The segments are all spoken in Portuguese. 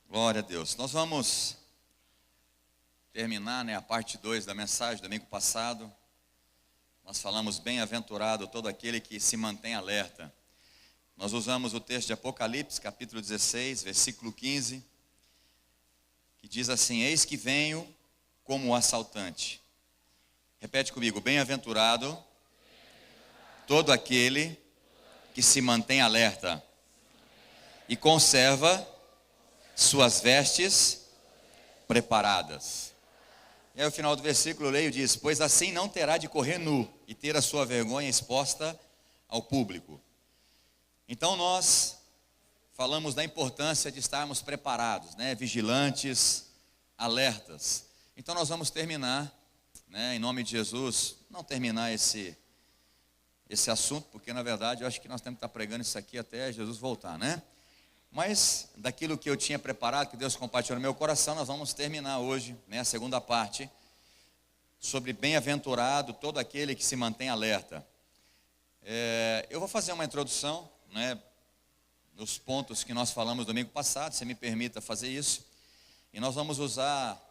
Glória a Deus. Nós vamos terminar, a parte 2 da mensagem. Domingo passado nós falamos: bem-aventurado todo aquele que se mantém alerta. Nós usamos o texto de Apocalipse, capítulo 16, versículo 15, que diz assim: eis que venho como o assaltante. Repete comigo: bem-aventurado todo aquele que se mantém alerta e conserva suas vestes preparadas. E aí o final do versículo eu leio, diz: pois assim não terá de correr nu e ter a sua vergonha exposta ao público. Então nós falamos da importância de estarmos preparados, vigilantes, alertas. Então nós vamos terminar, em nome de Jesus, não terminar esse assunto, porque na verdade eu acho que nós temos que estar pregando isso aqui até Jesus voltar, Mas daquilo que eu tinha preparado, que Deus compartilhou no meu coração, nós vamos terminar hoje, a segunda parte, sobre bem-aventurado todo aquele que se mantém alerta. Eu vou fazer uma introdução, nos pontos que nós falamos domingo passado, se me permita fazer isso. E nós vamos usar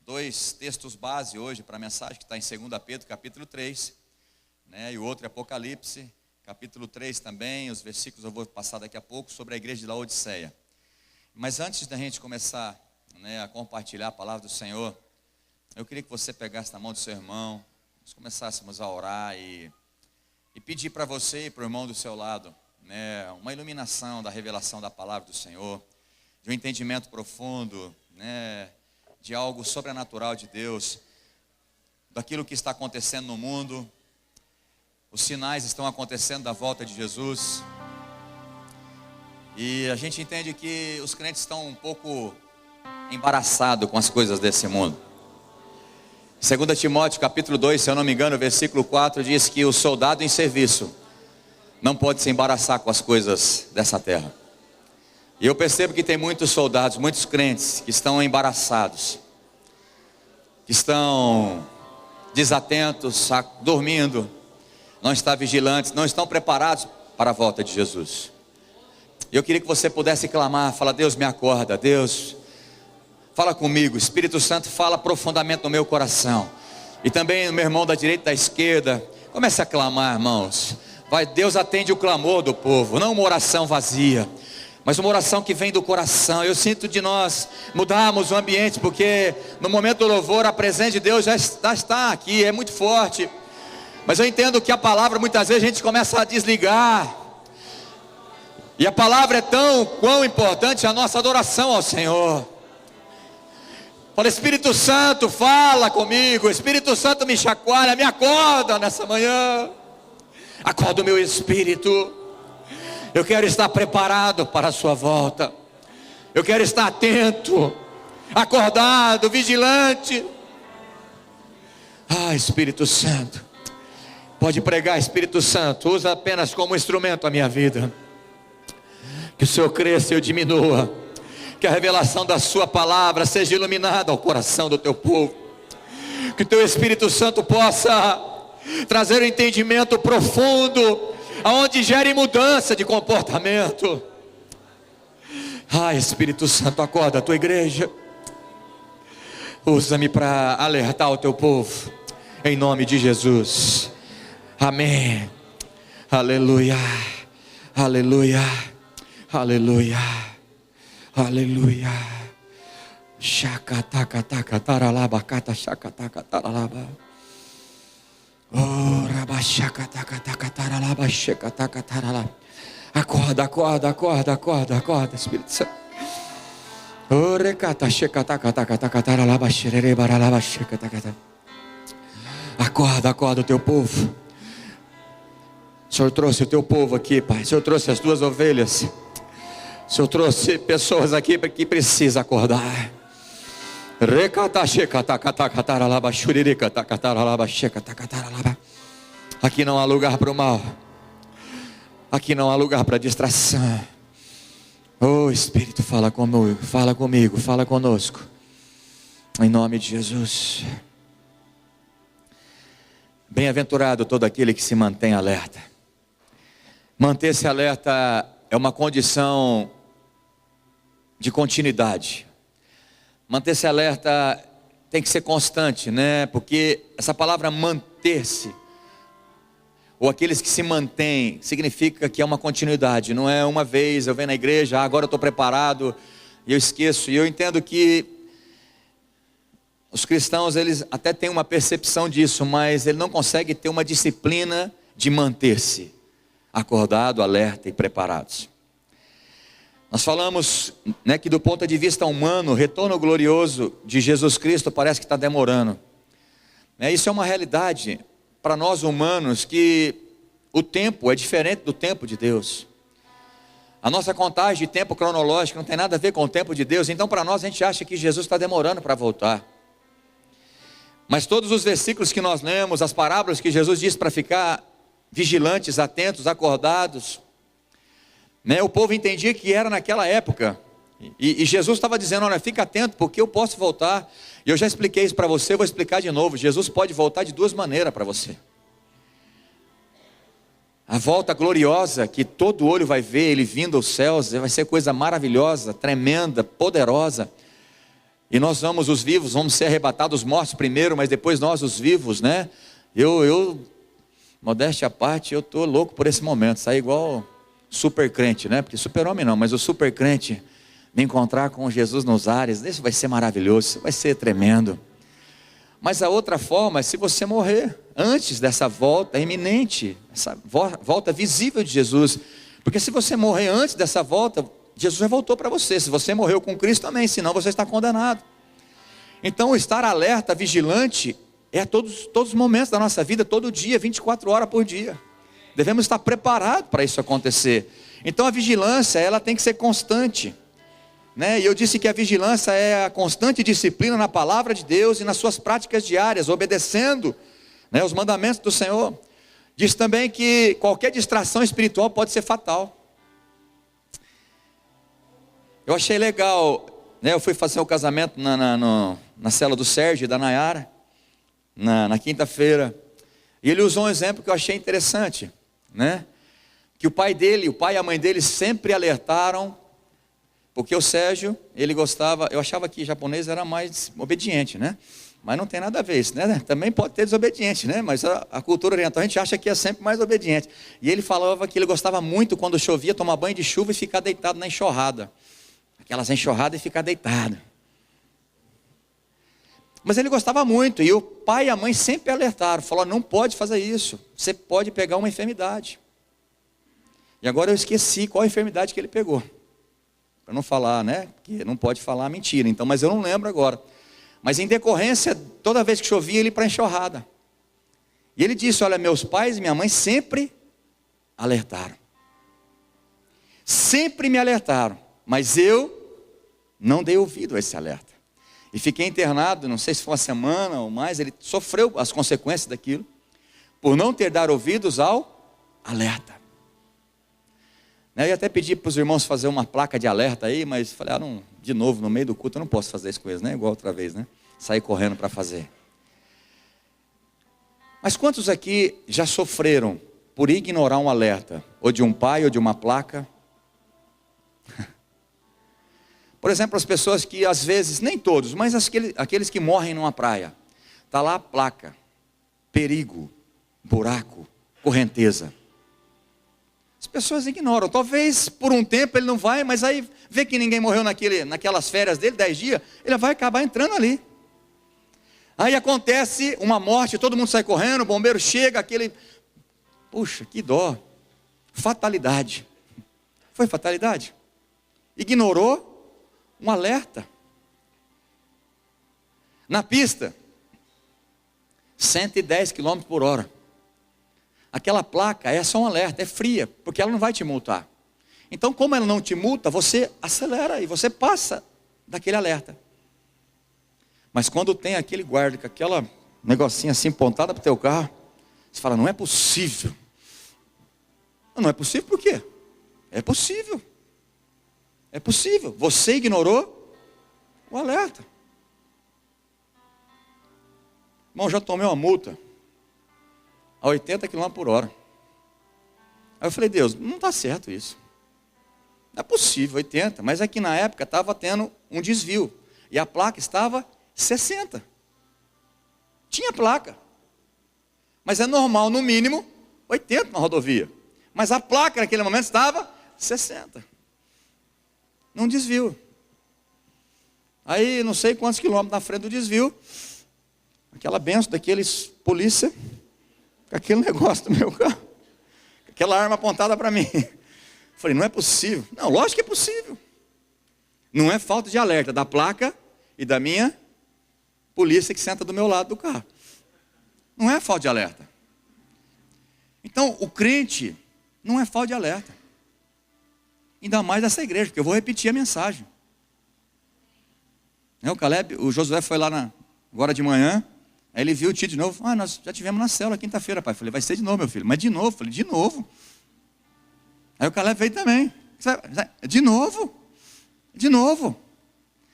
2 textos base hoje para a mensagem, que está em 2 Pedro, capítulo 3, e o outro é Apocalipse, capítulo 3 também. Os versículos eu vou passar daqui a pouco, sobre a igreja de Laodiceia. Mas antes da gente começar a compartilhar a palavra do Senhor, eu queria que você pegasse na mão do seu irmão, nós começássemos a orar e pedir para você e para o irmão do seu lado, uma iluminação da revelação da palavra do Senhor, de um entendimento profundo, de algo sobrenatural de Deus, daquilo que está acontecendo no mundo. Os sinais estão acontecendo da volta de Jesus. E a gente entende que os crentes estão um pouco embaraçados com as coisas desse mundo. 2 Timóteo capítulo 2, se eu não me engano, versículo 4, diz que o soldado em serviço não pode se embaraçar com as coisas dessa terra. E eu percebo que tem muitos soldados, muitos crentes que estão embaraçados, que estão desatentos, dormindo, não estão vigilantes, não estão preparados para a volta de Jesus. Eu queria que você pudesse clamar, falar: Deus, me acorda, Deus, fala comigo. Espírito Santo, fala profundamente no meu coração. E também no meu irmão da direita e da esquerda. Comece a clamar, irmãos. Deus atende o clamor do povo, não uma oração vazia, mas uma oração que vem do coração. Eu sinto de nós mudarmos o ambiente, porque no momento do louvor a presença de Deus já está aqui, é muito forte. Mas eu entendo que a palavra, muitas vezes a gente começa a desligar. E a palavra é quão importante a nossa adoração ao Senhor. Fala: Espírito Santo, fala comigo. Espírito Santo, me chacoalha, me acorda nessa manhã. Acorda o meu espírito. Eu quero estar preparado para a sua volta. Eu quero estar atento, acordado, vigilante. Espírito Santo, pode pregar, Espírito Santo. Usa apenas como instrumento a minha vida. Que o Senhor cresça e eu diminua. Que a revelação da sua palavra seja iluminada ao coração do teu povo. Que o teu Espírito Santo possa trazer um entendimento profundo, aonde gere mudança de comportamento. Espírito Santo, acorda a tua igreja. Usa-me para alertar o teu povo, em nome de Jesus. Amém. Aleluia. Aleluia. Aleluia. Aleluia. Shakatakataralaba kata shakatakataralaba. Acorda, acorda, acorda, acorda, acorda, Espírito Santo. Acorda, acorda o teu povo. O Senhor trouxe o teu povo aqui, Pai. O Senhor trouxe as tuas ovelhas. O Senhor trouxe pessoas aqui que precisam acordar. Aqui não há lugar para o mal. Aqui não há lugar para distração. Espírito, fala comigo, fala conosco. Em nome de Jesus. Bem-aventurado todo aquele que se mantém alerta. Manter-se alerta é uma condição de continuidade. Manter-se alerta tem que ser constante, né? Porque essa palavra manter-se, ou aqueles que se mantêm, significa que é uma continuidade. Não é uma vez eu venho na igreja, agora eu estou preparado, e eu esqueço. E eu entendo que os cristãos, eles até têm uma percepção disso, mas ele não consegue ter uma disciplina de manter-se acordado, alerta e preparados. Nós falamos, né, que do ponto de vista humano, o retorno glorioso de Jesus Cristo parece que está demorando. Isso é uma realidade para nós humanos, que o tempo é diferente do tempo de Deus. A nossa contagem de tempo cronológico não tem nada a ver com o tempo de Deus. Então para nós a gente acha que Jesus está demorando para voltar. Mas todos os versículos que nós lemos, as parábolas que Jesus disse para ficar vigilantes, atentos, acordados, né? O povo entendia que era naquela época, e Jesus estava dizendo: olha, fica atento, porque eu posso voltar. E eu já expliquei isso para você, vou explicar de novo. Jesus pode voltar de duas maneiras para você. A volta gloriosa, que todo olho vai ver Ele vindo aos céus, vai ser coisa maravilhosa, tremenda, poderosa. E nós vamos, os vivos, vamos ser arrebatados, os mortos primeiro, mas depois nós, os vivos, né? Modéstia à parte, eu estou louco por esse momento, sair igual super crente, né? Porque super-homem não, mas o super crente, me encontrar com Jesus nos ares, isso vai ser maravilhoso, isso vai ser tremendo. Mas a outra forma é se você morrer antes dessa volta iminente, essa volta visível de Jesus. Porque se você morrer antes dessa volta, Jesus já voltou para você. Se você morreu com Cristo também, senão você está condenado. Então estar alerta, vigilante, é a todos os momentos da nossa vida, todo dia, 24 horas por dia. Devemos estar preparados para isso acontecer. Então a vigilância, ela tem que ser constante, né? E eu disse que a vigilância é a constante disciplina na palavra de Deus e nas suas práticas diárias, obedecendo, né, os mandamentos do Senhor. Diz também que qualquer distração espiritual pode ser fatal. Eu achei legal, né? Eu fui fazer o casamento na cela do Sérgio e da Nayara, na quinta-feira, e ele usou um exemplo que eu achei interessante, né? Que o pai e a mãe dele sempre alertaram, porque o Sérgio, ele gostava, eu achava que japonês era mais obediente, né? Mas não tem nada a ver isso, né? Também pode ter desobediente, né? Mas a cultura oriental a gente acha que é sempre mais obediente. E ele falava que ele gostava muito, quando chovia, tomar banho de chuva e ficar deitado na enxurrada. Aquelas enxurradas e ficar deitado. Mas ele gostava muito, e o pai e a mãe sempre alertaram, falaram: não pode fazer isso, você pode pegar uma enfermidade. E agora eu esqueci qual a enfermidade que ele pegou, para não falar, né, porque não pode falar mentira, então, mas eu não lembro agora. Mas em decorrência, toda vez que chovia, ele ia para a enxurrada. E ele disse: olha, meus pais e minha mãe sempre alertaram, sempre me alertaram, mas eu não dei ouvido a esse alerta. E fiquei internado, não sei se foi uma semana ou mais. Ele sofreu as consequências daquilo, por não ter dado ouvidos ao alerta. Eu ia até pedir para os irmãos fazer uma placa de alerta aí, mas falei: não, de novo, no meio do culto eu não posso fazer isso com eles, né? Igual outra vez, né? Sair correndo para fazer. Mas quantos aqui já sofreram por ignorar um alerta, ou de um pai, ou de uma placa? Por exemplo, as pessoas que às vezes, nem todos, mas aqueles que morrem numa praia, está lá a placa: perigo, buraco, correnteza. As pessoas ignoram. Talvez por um tempo ele não vai, mas aí vê que ninguém morreu naquelas férias dele, 10 dias, ele vai acabar entrando ali. Aí acontece uma morte, todo mundo sai correndo, o bombeiro chega, puxa, que dó. Fatalidade. Foi fatalidade? Ignorou um alerta. Na pista, 110 km por hora. Aquela placa é só um alerta, é fria, porque ela não vai te multar. Então, como ela não te multa, você acelera e você passa daquele alerta. Mas quando tem aquele guarda com aquela negocinho assim pontada para o teu carro, você fala: não é possível. Não é possível por quê? É possível. É possível. Você ignorou o alerta. Irmão, já tomei uma multa a 80 km por hora. Aí eu falei: Deus, não está certo isso. Não é possível, 80. Mas aqui na época estava tendo um desvio. E a placa estava 60. Tinha placa. Mas é normal, no mínimo, 80 na rodovia. Mas a placa naquele momento estava 60. Não desvio. Aí, não sei quantos quilômetros na frente do desvio, aquela benção daqueles polícia, com aquele negócio do meu carro, aquela arma apontada para mim. Falei, não é possível. Não, lógico que é possível. Não é falta de alerta da placa e da minha polícia que senta do meu lado do carro. Não é falta de alerta. Então, o crente não é falta de alerta. Ainda mais essa igreja, porque eu vou repetir a mensagem. O Josué foi lá agora de manhã, aí ele viu o tio de novo. Nós já tivemos na célula quinta-feira, pai. Falei, vai ser de novo, meu filho. Mas de novo, falei, de novo. Aí o Caleb veio também. De novo. De novo.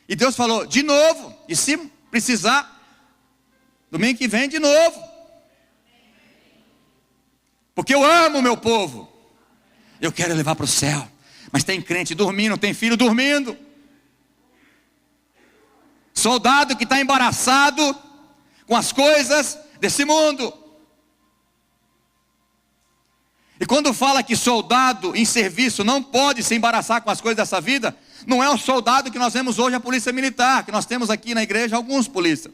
E Deus falou, de novo. E se precisar, domingo que vem, de novo. Porque eu amo o meu povo. Eu quero levar para o céu. Mas tem crente dormindo, tem filho dormindo. Soldado que está embaraçado com as coisas desse mundo. E quando fala que soldado em serviço não pode se embaraçar com as coisas dessa vida, não é o soldado que nós vemos hoje a polícia militar, que nós temos aqui na igreja alguns polícias.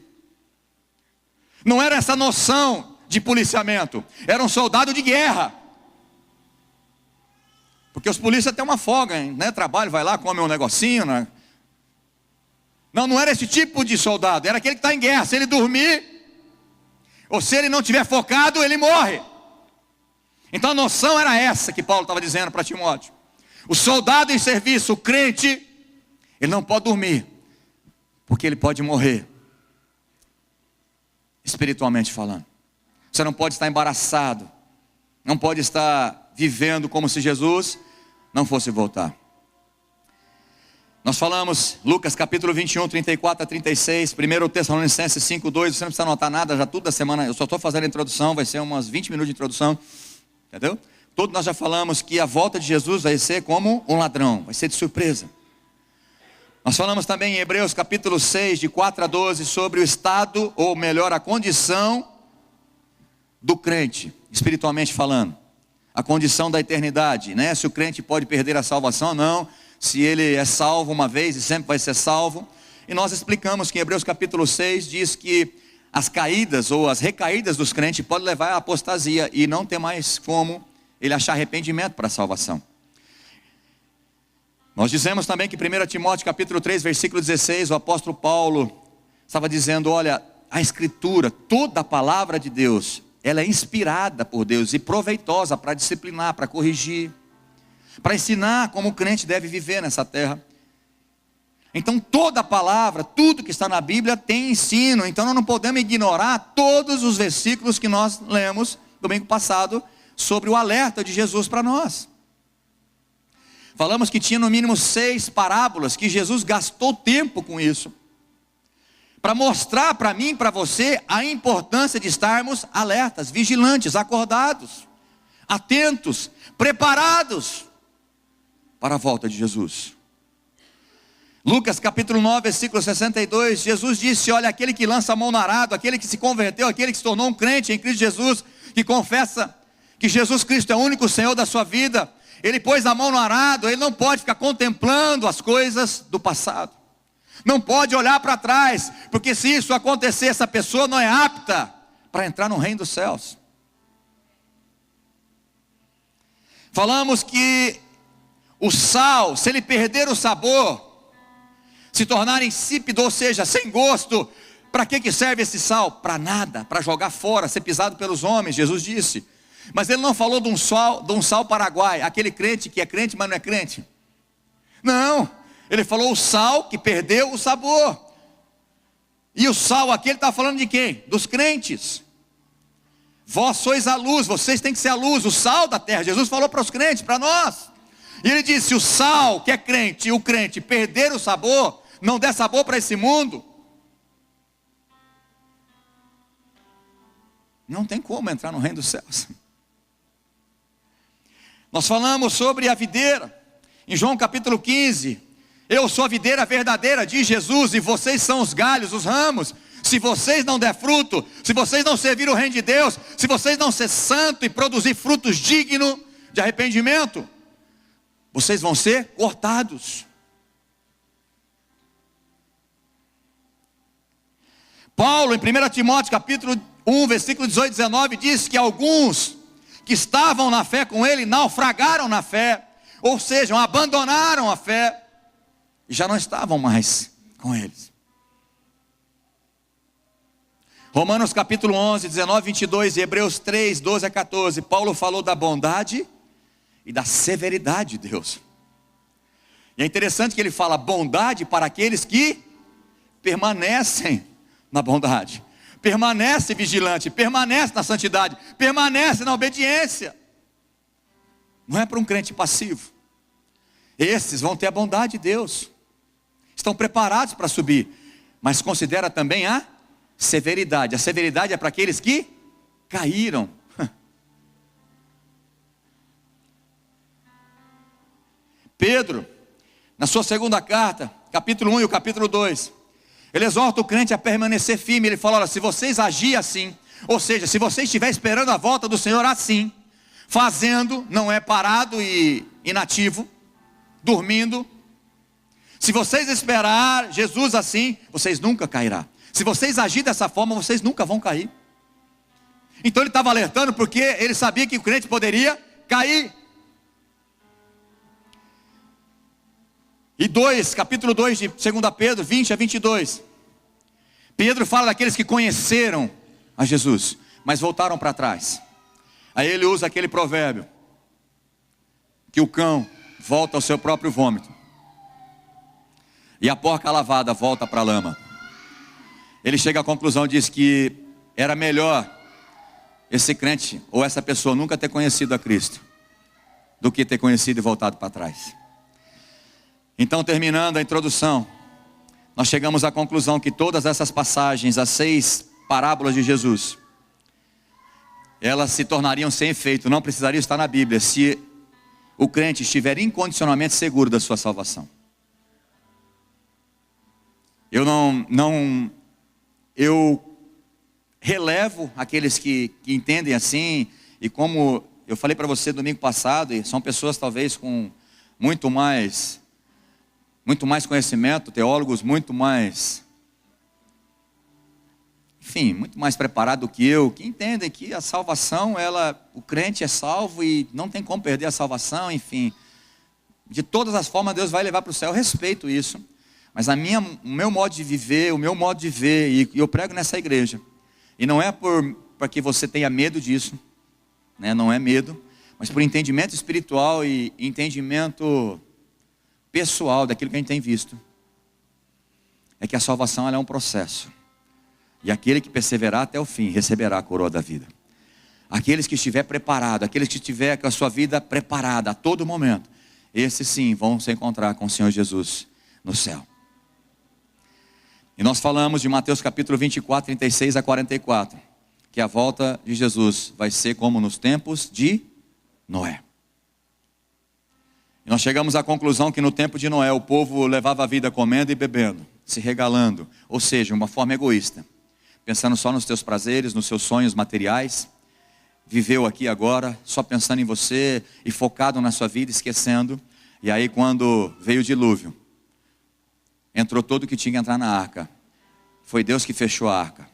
Não era essa noção de policiamento, era um soldado de guerra. Porque os polícias têm uma folga, né? Trabalho, vai lá, come um negocinho, né? Não era esse tipo de soldado, era aquele que está em guerra. Se ele dormir, ou se ele não estiver focado, ele morre. Então a noção era essa que Paulo estava dizendo para Timóteo. O soldado em serviço, o crente, ele não pode dormir, porque ele pode morrer, espiritualmente falando. Você não pode estar embaraçado, não pode estar vivendo como se Jesus não fosse voltar. Nós falamos, Lucas capítulo 21, 34 a 36, 1 Tessalonicenses 5, 2, você não precisa anotar nada, já tudo da semana, eu só estou fazendo a introdução, vai ser umas 20 minutos de introdução, entendeu? Todos nós já falamos que a volta de Jesus vai ser como um ladrão, vai ser de surpresa. Nós falamos também em Hebreus capítulo 6, de 4 a 12, sobre o estado, ou melhor, a condição do crente, espiritualmente falando. A condição da eternidade, né? Se o crente pode perder a salvação ou não, se ele é salvo uma vez e sempre vai ser salvo. E nós explicamos que em Hebreus capítulo 6 diz que as caídas ou as recaídas dos crentes podem levar à apostasia e não ter mais como ele achar arrependimento para a salvação. Nós dizemos também que 1 Timóteo capítulo 3, versículo 16, o apóstolo Paulo estava dizendo, olha, a escritura, toda a palavra de Deus, ela é inspirada por Deus e proveitosa para disciplinar, para corrigir, para ensinar como o crente deve viver nessa terra. Então toda a palavra, tudo que está na Bíblia tem ensino. Então nós não podemos ignorar todos os versículos que nós lemos domingo passado sobre o alerta de Jesus para nós. Falamos que tinha no mínimo 6 parábolas, que Jesus gastou tempo com isso, para mostrar para mim e para você a importância de estarmos alertas, vigilantes, acordados, atentos, preparados para a volta de Jesus. Lucas capítulo 9, versículo 62, Jesus disse, olha, aquele que lança a mão no arado, aquele que se converteu, aquele que se tornou um crente em Cristo Jesus, que confessa que Jesus Cristo é o único Senhor da sua vida, ele pôs a mão no arado, ele não pode ficar contemplando as coisas do passado, não pode olhar para trás, porque se isso acontecer, essa pessoa não é apta para entrar no reino dos céus. Falamos que o sal, se ele perder o sabor, se tornar insípido, ou seja, sem gosto, para que serve esse sal? Para nada, para jogar fora, ser pisado pelos homens, Jesus disse. Mas ele não falou de um sal paraguai, aquele crente que é crente, mas não é crente. Não, ele falou o sal que perdeu o sabor. E o sal aqui ele está falando de quem? Dos crentes. Vós sois a luz, vocês têm que ser a luz, o sal da terra. Jesus falou para os crentes, para nós. E ele disse, o sal que é crente e o crente perder o sabor, não der sabor para esse mundo, não tem como entrar no reino dos céus. Nós falamos sobre a videira, Em João capítulo 15, eu sou a videira verdadeira, diz Jesus, e vocês são os galhos, os ramos. Se vocês não der fruto, se vocês não servir o reino de Deus, se vocês não ser santo e produzir frutos dignos de arrependimento, vocês vão ser cortados. Paulo, em 1 Timóteo capítulo 1, versículo 18 e 19, diz que alguns que estavam na fé com ele, naufragaram na fé, ou seja, abandonaram a fé, e já não estavam mais com eles. Romanos capítulo 11, 19, 22 e Hebreus 3, 12 a 14, Paulo falou da bondade e da severidade de Deus. E é interessante que ele fala bondade para aqueles que permanecem na bondade, permanece vigilante, permanece na santidade, permanece na obediência. Não é para um crente passivo. Esses vão ter a bondade de Deus, estão preparados para subir, mas considera também a severidade. A severidade é para aqueles que caíram. Pedro, na sua segunda carta, capítulo 1 e o capítulo 2, ele exorta o crente a permanecer firme. Ele fala, olha, se vocês agirem assim, ou seja, se você estiver esperando a volta do Senhor assim, fazendo, não é parado e inativo, dormindo, se vocês esperar Jesus assim, vocês nunca cairão. Se vocês agirem dessa forma, vocês nunca vão cair. Então ele estava alertando porque ele sabia que o crente poderia cair. E capítulo 2 de 2 Pedro, 20 a 22. Pedro fala daqueles que conheceram a Jesus, mas voltaram para trás. Aí ele usa aquele provérbio, que o cão volta ao seu próprio vômito, e a porca lavada volta para a lama. Ele chega à conclusão, diz que era melhor esse crente, ou essa pessoa nunca ter conhecido a Cristo, do que ter conhecido e voltado para trás. Então, terminando a introdução, nós chegamos à conclusão que todas essas passagens, as 6 parábolas de Jesus, elas se tornariam sem efeito, não precisariam estar na Bíblia, se o crente estiver incondicionalmente seguro da sua salvação. Eu relevo aqueles que entendem assim, e como eu falei para você domingo passado, e são pessoas talvez com muito mais conhecimento, teólogos muito mais, enfim, muito mais preparados do que eu, que entendem que a salvação, o crente é salvo e não tem como perder a salvação, enfim, de todas as formas Deus vai levar para o céu. Eu respeito isso. Mas o meu modo de viver, o meu modo de ver, e eu prego nessa igreja, e não é para que você tenha medo disso, né? Não é medo, mas por entendimento espiritual e entendimento pessoal daquilo que a gente tem visto, é que a salvação ela é um processo, e aquele que perseverar até o fim, receberá a coroa da vida. Aqueles que estiver preparado, aqueles que estiver com a sua vida preparada a todo momento, esses sim vão se encontrar com o Senhor Jesus no céu. E nós falamos de Mateus capítulo 24, 36 a 44, que a volta de Jesus vai ser como nos tempos de Noé. E nós chegamos à conclusão que no tempo de Noé o povo levava a vida comendo e bebendo, se regalando, ou seja, uma forma egoísta, pensando só nos teus prazeres, nos seus sonhos materiais, viveu aqui agora, só pensando em você e focado na sua vida, esquecendo. E aí quando veio o dilúvio, entrou todo o que tinha que entrar na arca. Foi Deus que fechou a arca.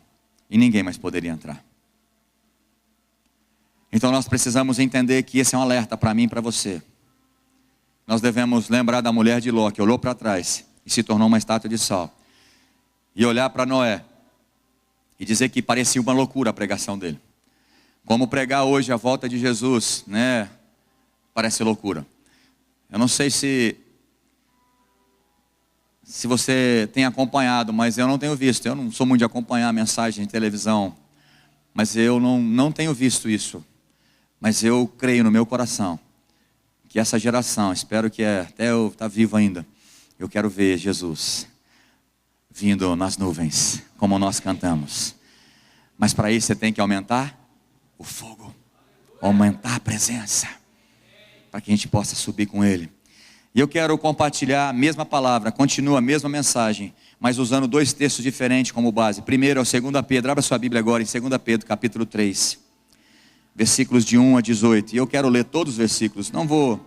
E ninguém mais poderia entrar. Então nós precisamos entender que esse é um alerta para mim e para você. Nós devemos lembrar da mulher de Ló, que olhou para trás e se tornou uma estátua de sal. E olhar para Noé e dizer que parecia uma loucura a pregação dele. Como pregar hoje a volta de Jesus, né? Parece loucura. Eu não sei se você tem acompanhado, mas eu não tenho visto. Eu não sou muito de acompanhar a mensagem de televisão, mas eu não tenho visto isso. Mas eu creio no meu coração que essa geração, espero que até eu estar vivo ainda, eu quero ver Jesus vindo nas nuvens, como nós cantamos. Mas para isso você tem que aumentar o fogo, aumentar a presença, para que a gente possa subir com Ele. E eu quero compartilhar a mesma palavra, continua a mesma mensagem, mas usando dois textos diferentes como base. Primeiro é o 2 Pedro, abra sua Bíblia agora em 2 Pedro, capítulo 3, versículos de 1 a 18. E eu quero ler todos os versículos, não vou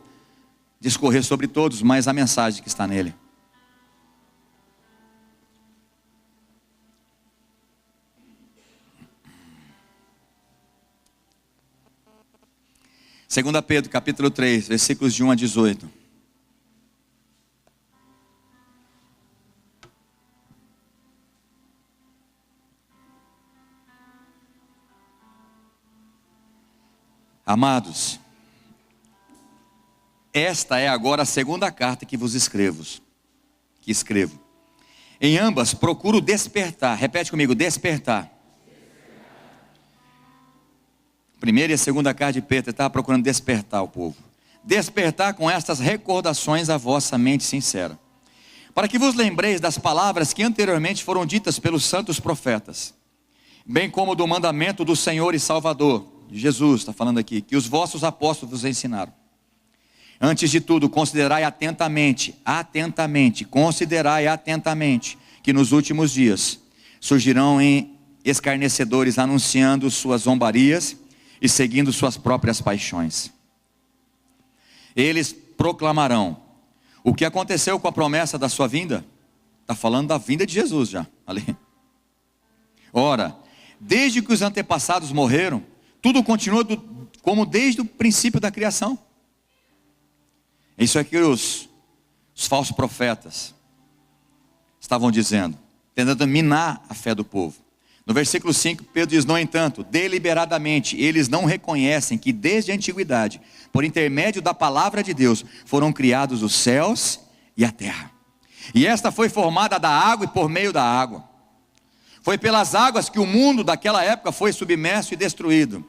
discorrer sobre todos, mas a mensagem que está nele. Segunda Pedro, capítulo 3, versículos de 1 a 18. Amados, esta é agora a segunda carta que vos escrevo. Em ambas procuro despertar, repete comigo, despertar. Primeira e a segunda carta de Pedro, estava procurando despertar o povo. Despertar com estas recordações a vossa mente sincera, para que vos lembreis das palavras que anteriormente foram ditas pelos santos profetas, bem como do mandamento do Senhor e Salvador, Jesus está falando aqui, que os vossos apóstolos vos ensinaram. Antes de tudo, considerai atentamente, que nos últimos dias surgirão escarnecedores anunciando suas zombarias e seguindo suas próprias paixões. Eles proclamarão o que aconteceu com a promessa da sua vinda. Está falando da vinda de Jesus já, ali. Ora, desde que os antepassados morreram, tudo continua como desde o princípio da criação. Isso é que os falsos profetas estavam dizendo, tentando minar a fé do povo. No versículo 5, Pedro diz, no entanto, deliberadamente, eles não reconhecem que desde a antiguidade, por intermédio da palavra de Deus, foram criados os céus e a terra. E esta foi formada da água e por meio da água. Foi pelas águas que o mundo daquela época foi submerso e destruído.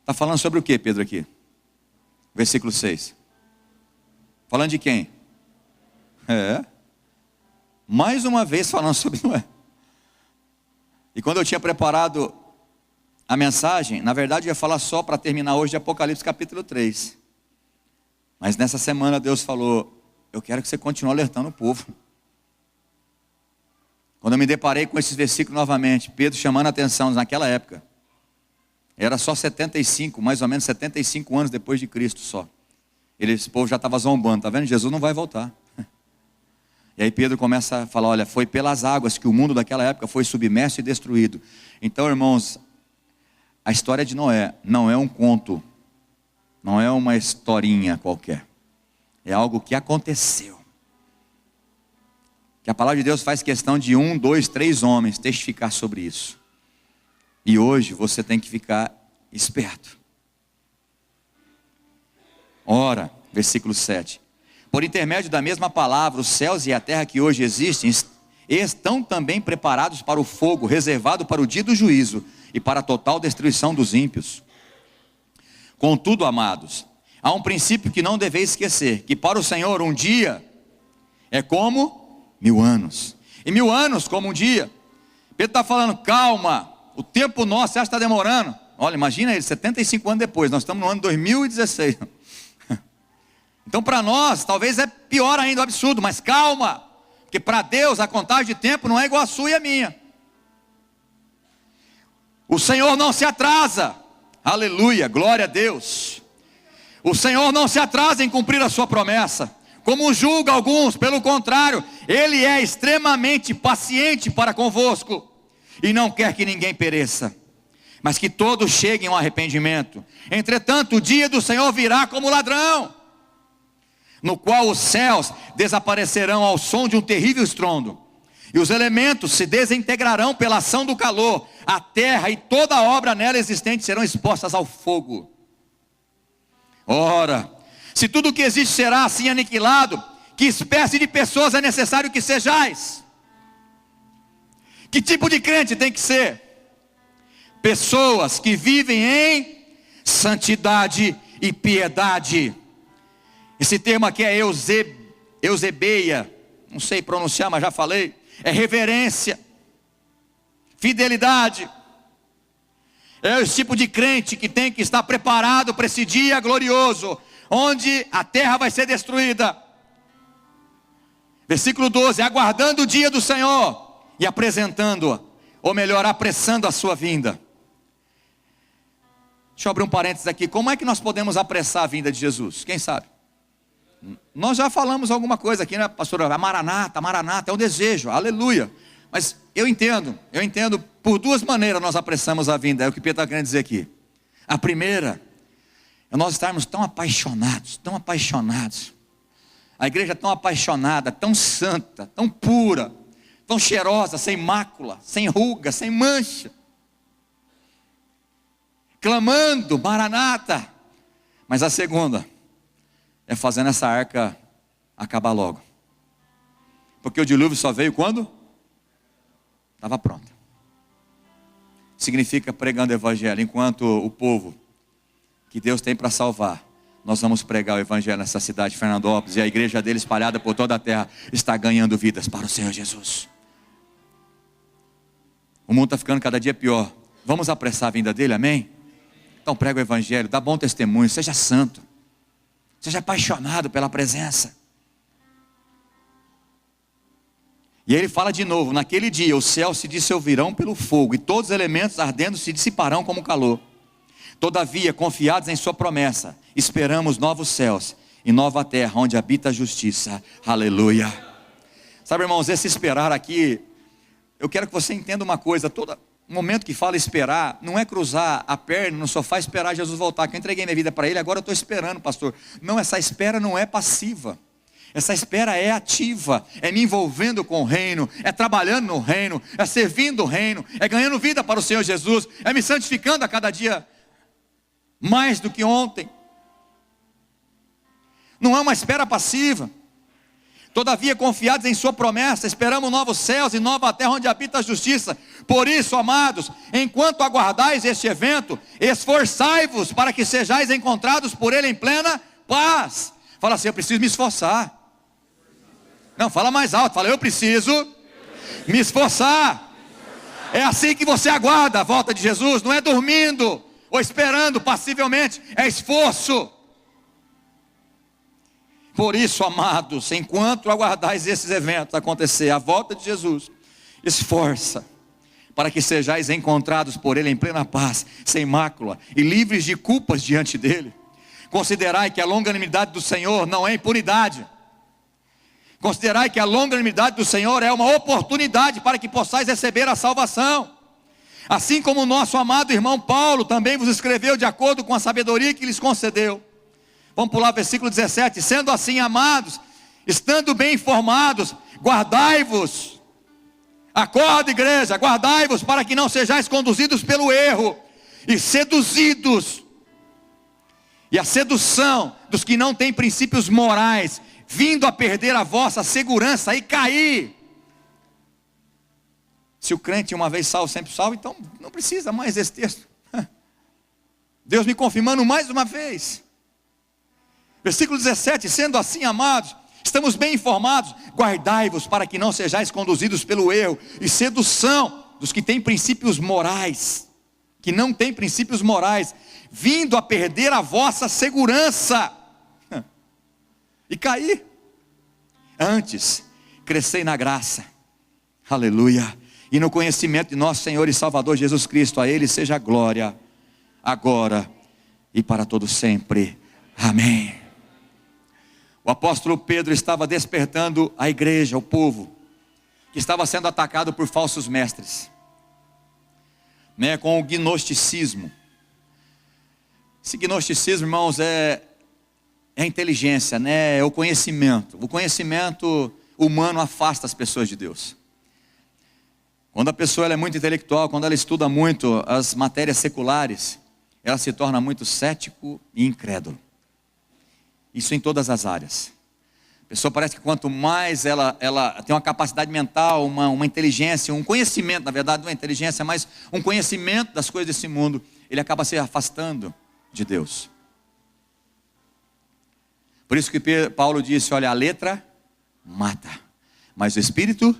Está falando sobre o que, Pedro, aqui? Versículo 6. Falando de quem? Mais uma vez falando sobre Noé. E quando eu tinha preparado a mensagem, na verdade eu ia falar só para terminar hoje de Apocalipse capítulo 3. Mas nessa semana Deus falou, eu quero que você continue alertando o povo. Quando eu me deparei com esses versículos novamente, Pedro chamando a atenção naquela época, era só 75, mais ou menos 75 anos depois de Cristo só. Esse povo já estava zombando, está vendo? Jesus não vai voltar. E aí Pedro começa a falar, olha, foi pelas águas que o mundo daquela época foi submerso e destruído. Então, irmãos, a história de Noé não é um conto, não é uma historinha qualquer. É algo que aconteceu. Que a palavra de Deus faz questão de 1, 2, 3 homens testificar sobre isso. E hoje você tem que ficar esperto. Ora, versículo 7. Por intermédio da mesma palavra, os céus e a terra que hoje existem, estão também preparados para o fogo, reservado para o dia do juízo e para a total destruição dos ímpios. Contudo, amados, há um princípio que não deveis esquecer, que para o Senhor um dia é como 1000 anos, e 1000 anos como um dia. Pedro está falando, calma, o tempo nosso, você acha que está demorando? Olha, imagina ele, 75 anos depois, nós estamos no ano 2016. Então para nós, talvez é pior ainda o absurdo, mas calma, porque para Deus a contagem de tempo não é igual a sua e a minha. O Senhor não se atrasa, aleluia, glória a Deus. O Senhor não se atrasa em cumprir a sua promessa, como julga alguns, pelo contrário, Ele é extremamente paciente para convosco, e não quer que ninguém pereça, mas que todos cheguem ao arrependimento. Entretanto, o dia do Senhor virá como ladrão, no qual os céus desaparecerão ao som de um terrível estrondo, e os elementos se desintegrarão pela ação do calor, a terra e toda a obra nela existente serão expostas ao fogo. Ora, se tudo o que existe será assim aniquilado, que espécie de pessoas é necessário que sejais? Que tipo de crente tem que ser? Pessoas que vivem em santidade e piedade. Esse termo aqui é eusebeia, não sei pronunciar, mas já falei. É reverência, fidelidade. É esse tipo de crente que tem que estar preparado para esse dia glorioso, onde a terra vai ser destruída. Versículo 12, aguardando o dia do Senhor e apresentando, ou melhor, apressando a sua vinda. Deixa eu abrir um parênteses aqui. Como é que nós podemos apressar a vinda de Jesus? Quem sabe? Nós já falamos alguma coisa aqui, né, pastor? A Maranata, é um desejo, aleluia. Mas eu entendo, por duas maneiras nós apressamos a vinda, é o que Pedro está querendo dizer aqui. A primeira, é nós estarmos tão apaixonados. A igreja tão apaixonada, tão santa, tão pura, tão cheirosa, sem mácula, sem ruga, sem mancha. Clamando, Maranata. Mas a segunda é fazendo essa arca acabar logo. Porque o dilúvio só veio quando? Estava pronto. Significa pregando o evangelho. Enquanto o povo que Deus tem para salvar, nós vamos pregar o evangelho nessa cidade de Fernandópolis. E a igreja dele espalhada por toda a terra está ganhando vidas para o Senhor Jesus. O mundo está ficando cada dia pior. Vamos apressar a vinda dele, amém? Então prega o evangelho, dá bom testemunho, seja santo, seja apaixonado pela presença. E ele fala de novo, naquele dia os céus se dissolverão pelo fogo, e todos os elementos ardendo se dissiparão como calor. Todavia, confiados em sua promessa, esperamos novos céus e nova terra, onde habita a justiça. Aleluia. Sabe, irmãos, esse esperar aqui, eu quero que você entenda uma coisa. Todo momento que fala esperar, não é cruzar a perna no sofá e esperar Jesus voltar, que eu entreguei minha vida para ele, agora eu estou esperando, pastor. Não, essa espera não é passiva. Essa espera é ativa, é me envolvendo com o reino, é trabalhando no reino, é servindo o reino, é ganhando vida para o Senhor Jesus, é me santificando a cada dia mais do que ontem. Não é uma espera passiva. Todavia, confiados em sua promessa, esperamos novos céus e nova terra onde habita a justiça. Por isso, amados, enquanto aguardais este evento, esforçai-vos para que sejais encontrados por ele em plena paz. Fala assim, eu preciso me esforçar. Não, fala mais alto, fala, eu preciso me esforçar. É assim que você aguarda a volta de Jesus, não é dormindo ou esperando passivelmente, é esforço. Por isso, amados, enquanto aguardais esses eventos acontecer, a volta de Jesus, esforça para que sejais encontrados por ele em plena paz, sem mácula e livres de culpas diante dele. Considerai que a longanimidade do Senhor não é impunidade. Considerai que a longanimidade do Senhor é uma oportunidade para que possais receber a salvação. Assim como o nosso amado irmão Paulo também vos escreveu de acordo com a sabedoria que lhes concedeu. Vamos pular o versículo 17. Sendo assim, amados, estando bem informados, guardai-vos. Acorda, igreja, guardai-vos para que não sejais conduzidos pelo erro e seduzidos. E a sedução dos que não têm princípios morais, vindo a perder a vossa segurança e cair. Se o crente uma vez salvo, sempre salvo, então não precisa mais desse texto. Deus me confirmando mais uma vez. Versículo 17, sendo assim, amados, estamos bem informados, guardai-vos para que não sejais conduzidos pelo erro e sedução dos que têm princípios morais, que não têm princípios morais, vindo a perder a vossa segurança e cair. Antes, crescei na graça, aleluia, e no conhecimento de nosso Senhor e Salvador Jesus Cristo. A Ele seja a glória, agora e para todo sempre, amém. O apóstolo Pedro estava despertando a igreja, o povo, que estava sendo atacado por falsos mestres, com o gnosticismo. Esse gnosticismo, irmãos, é a inteligência, é o conhecimento. O conhecimento humano afasta as pessoas de Deus. Quando a pessoa ela é muito intelectual, quando ela estuda muito as matérias seculares, ela se torna muito cético e incrédulo. Isso em todas as áreas. A pessoa parece que quanto mais ela tem uma capacidade mental, uma inteligência, um conhecimento, na verdade não é inteligência, mas um conhecimento das coisas desse mundo, ele acaba se afastando de Deus. Por isso que Paulo disse, olha, a letra mata, mas o Espírito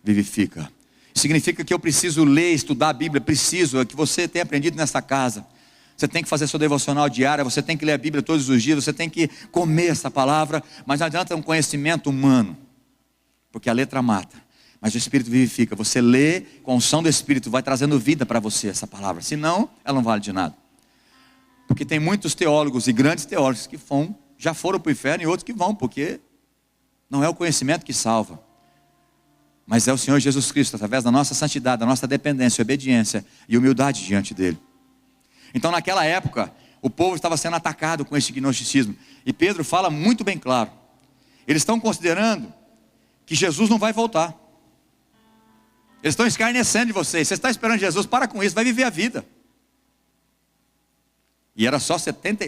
vivifica. Significa que eu preciso ler, estudar a Bíblia, preciso, é que você tenha aprendido nessa casa. Você tem que fazer sua devocional diária, você tem que ler a Bíblia todos os dias, você tem que comer essa palavra, mas não adianta um conhecimento humano, porque a letra mata, mas o Espírito vivifica. Você lê com a unção do Espírito, vai trazendo vida para você essa palavra, senão ela não vale de nada. Porque tem muitos teólogos e grandes teólogos que já foram para o inferno, e outros que vão, porque não é o conhecimento que salva, mas é o Senhor Jesus Cristo, através da nossa santidade, da nossa dependência, obediência e humildade diante dele. Então naquela época, o povo estava sendo atacado com esse gnosticismo, e Pedro fala muito bem claro, eles estão considerando que Jesus não vai voltar, eles estão escarnecendo de vocês, você está esperando Jesus, para com isso, vai viver a vida. E era só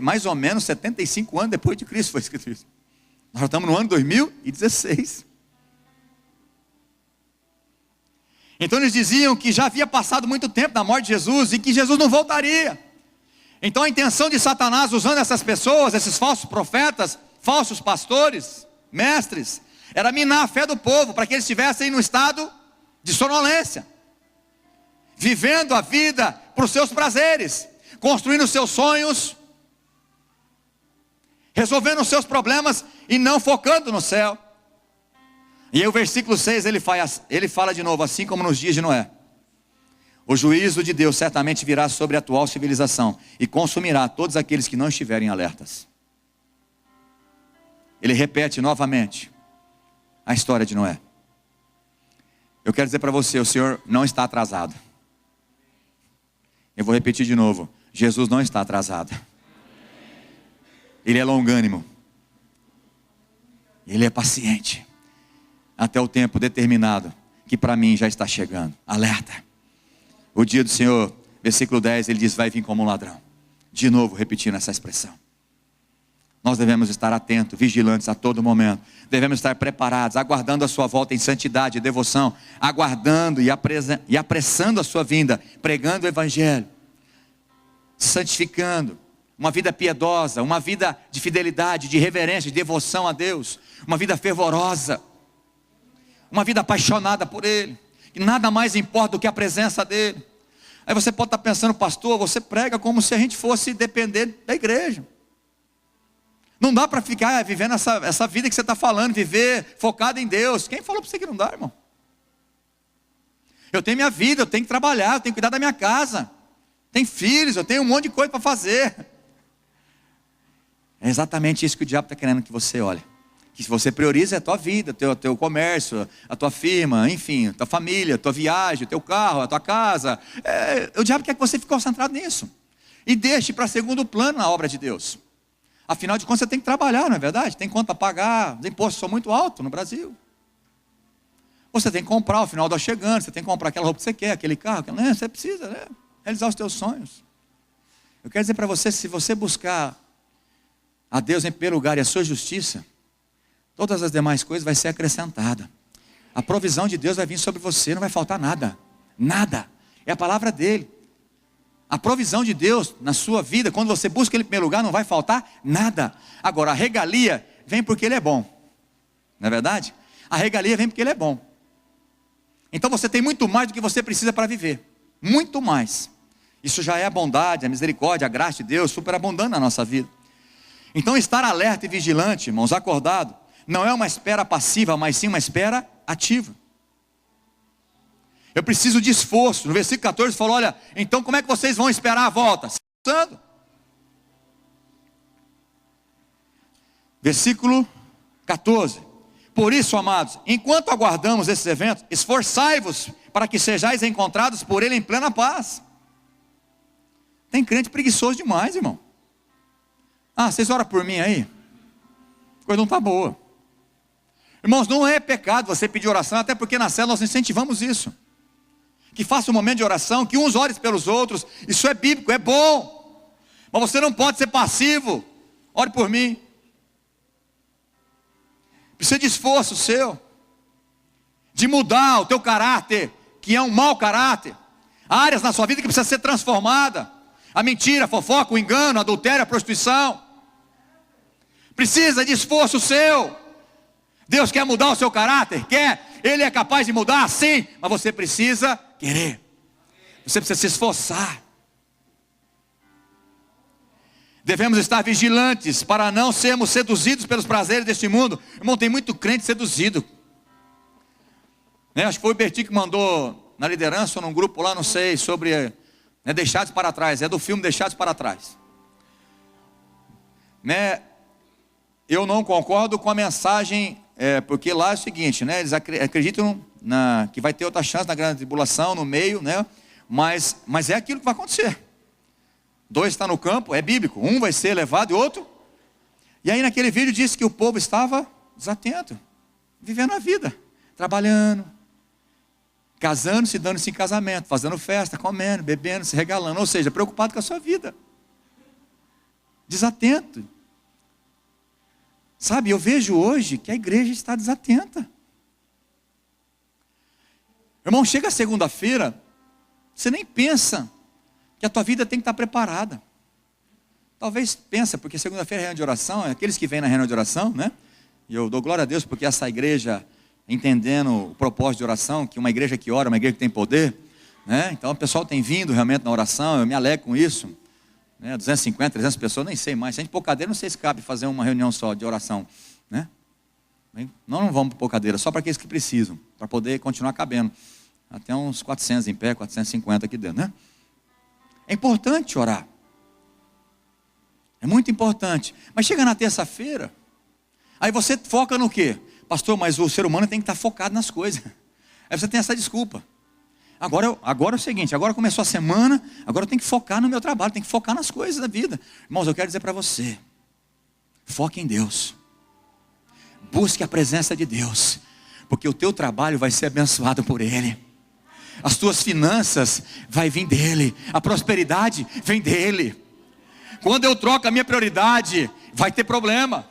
mais ou menos 75 anos depois de Cristo foi escrito isso. Nós estamos no ano 2016. Então eles diziam que já havia passado muito tempo da morte de Jesus e que Jesus não voltaria. Então a intenção de Satanás, usando essas pessoas, esses falsos profetas, falsos pastores, mestres, era minar a fé do povo, para que eles estivessem no estado de sonolência, vivendo a vida para os seus prazeres, construindo os seus sonhos, resolvendo os seus problemas e não focando no céu. E aí o versículo 6 ele fala de novo, assim como nos dias de Noé: o juízo de Deus certamente virá sobre a atual civilização e consumirá todos aqueles que não estiverem alertas. Ele repete novamente a história de Noé. Eu quero dizer para você, o Senhor não está atrasado. Eu vou repetir de novo, Jesus não está atrasado. Ele é longânimo, Ele é paciente, até o tempo determinado, que para mim já está chegando. Alerta, o dia do Senhor, versículo 10, ele diz: vai vir como um ladrão. De novo repetindo essa expressão. Nós devemos estar atentos, vigilantes a todo momento. Devemos estar preparados, aguardando a sua volta em santidade e devoção, aguardando e apressando a sua vinda, pregando o Evangelho, santificando, uma vida piedosa, uma vida de fidelidade, de reverência, de devoção a Deus, uma vida fervorosa, uma vida apaixonada por Ele, que nada mais importa do que a presença dEle. Aí você pode estar pensando: pastor, você prega como se a gente fosse depender da igreja. Não dá para ficar vivendo essa vida que você está falando, viver focado em Deus. Quem falou para você que não dá, irmão? Eu tenho minha vida, eu tenho que trabalhar, eu tenho que cuidar da minha casa, tenho filhos, eu tenho um monte de coisa para fazer. É exatamente isso que o diabo está querendo que você olhe. Que você priorize a tua vida, teu comércio, a tua firma, enfim, a tua família, a tua viagem, o teu carro, a tua casa. O diabo quer que você fique concentrado nisso. E deixe para segundo plano a obra de Deus. Afinal de contas, você tem que trabalhar, não é verdade? Tem conta a pagar, os impostos são muito altos no Brasil. Você tem que comprar, o final está chegando, você tem que comprar aquela roupa que você quer, aquele carro, você precisa, né? Realizar os teus sonhos. Eu quero dizer para você, se você buscar a Deus em primeiro lugar e a sua justiça, todas as demais coisas vai ser acrescentada. A provisão de Deus vai vir sobre você, não vai faltar nada. Nada. É a palavra dele. A provisão de Deus na sua vida, quando você busca Ele em primeiro lugar, não vai faltar nada. Agora, a regalia vem porque Ele é bom. Não é verdade? A regalia vem porque Ele é bom. Então você tem muito mais do que você precisa para viver. Muito mais. Isso já é a bondade, a misericórdia, a graça de Deus superabundando na nossa vida. Então estar alerta e vigilante, irmãos, acordado, não é uma espera passiva, mas sim uma espera ativa. Eu preciso de esforço. No versículo 14 falou: olha, então como é que vocês vão esperar a volta? Se esforçando. Versículo 14: por isso, amados, enquanto aguardamos esses eventos, esforçai-vos para que sejais encontrados por Ele em plena paz. Tem crente preguiçoso demais, irmão. Vocês oram por mim aí? A coisa não está boa. Irmãos, não é pecado você pedir oração, até porque na célula nós incentivamos isso. Que faça um momento de oração, que uns orem pelos outros. Isso é bíblico, é bom. Mas você não pode ser passivo. Ore por mim. Precisa de esforço seu, de mudar o teu caráter, que é um mau caráter. Áreas na sua vida que precisa ser transformada. A mentira, a fofoca, o engano, a adultério, a prostituição. Precisa de esforço seu. Deus quer mudar o seu caráter? Quer. Ele é capaz de mudar? Sim. Mas você precisa querer. Você precisa se esforçar. Devemos estar vigilantes para não sermos seduzidos pelos prazeres deste mundo. Irmão, tem muito crente seduzido. Acho que foi o Berti que mandou na liderança ou num grupo lá, não sei, sobre Deixados para Trás. É do filme Deixados para Trás. Eu não concordo com a mensagem, porque lá é o seguinte, eles acreditam que vai ter outra chance na grande tribulação, no meio, mas é aquilo que vai acontecer. 2 está no campo, é bíblico, um vai ser levado e outro. E aí naquele vídeo disse que o povo estava desatento, vivendo a vida, trabalhando, casando-se, dando-se em casamento, fazendo festa, comendo, bebendo, se regalando, ou seja, preocupado com a sua vida, desatento. Sabe, eu vejo hoje que a igreja está desatenta. Irmão, chega segunda-feira, você nem pensa que a tua vida tem que estar preparada. Talvez pensa, porque segunda-feira é reunião de oração, aqueles que vêm na reunião de oração, e eu dou glória a Deus porque essa igreja, entendendo o propósito de oração, que uma igreja que ora, uma igreja que tem poder, então o pessoal tem vindo realmente na oração, eu me alegro com isso, 250, 300 pessoas, nem sei mais, se a gente pôr cadeira, não sei se cabe fazer uma reunião só de oração, não vamos pôr cadeira, só para aqueles que precisam, para poder continuar cabendo, até uns 400 em pé, 450 aqui dentro, É importante orar, é muito importante, mas chega na terça-feira, aí você foca no quê? Pastor, mas o ser humano tem que estar focado nas coisas, aí você tem essa desculpa, agora é o seguinte, agora começou a semana, agora eu tenho que focar no meu trabalho, tenho que focar nas coisas da vida. Irmãos, eu quero dizer para você, foque em Deus, busque a presença de Deus, porque o teu trabalho vai ser abençoado por Ele, as tuas finanças vai vir dEle, a prosperidade vem dEle. Quando eu troco a minha prioridade, vai ter problema.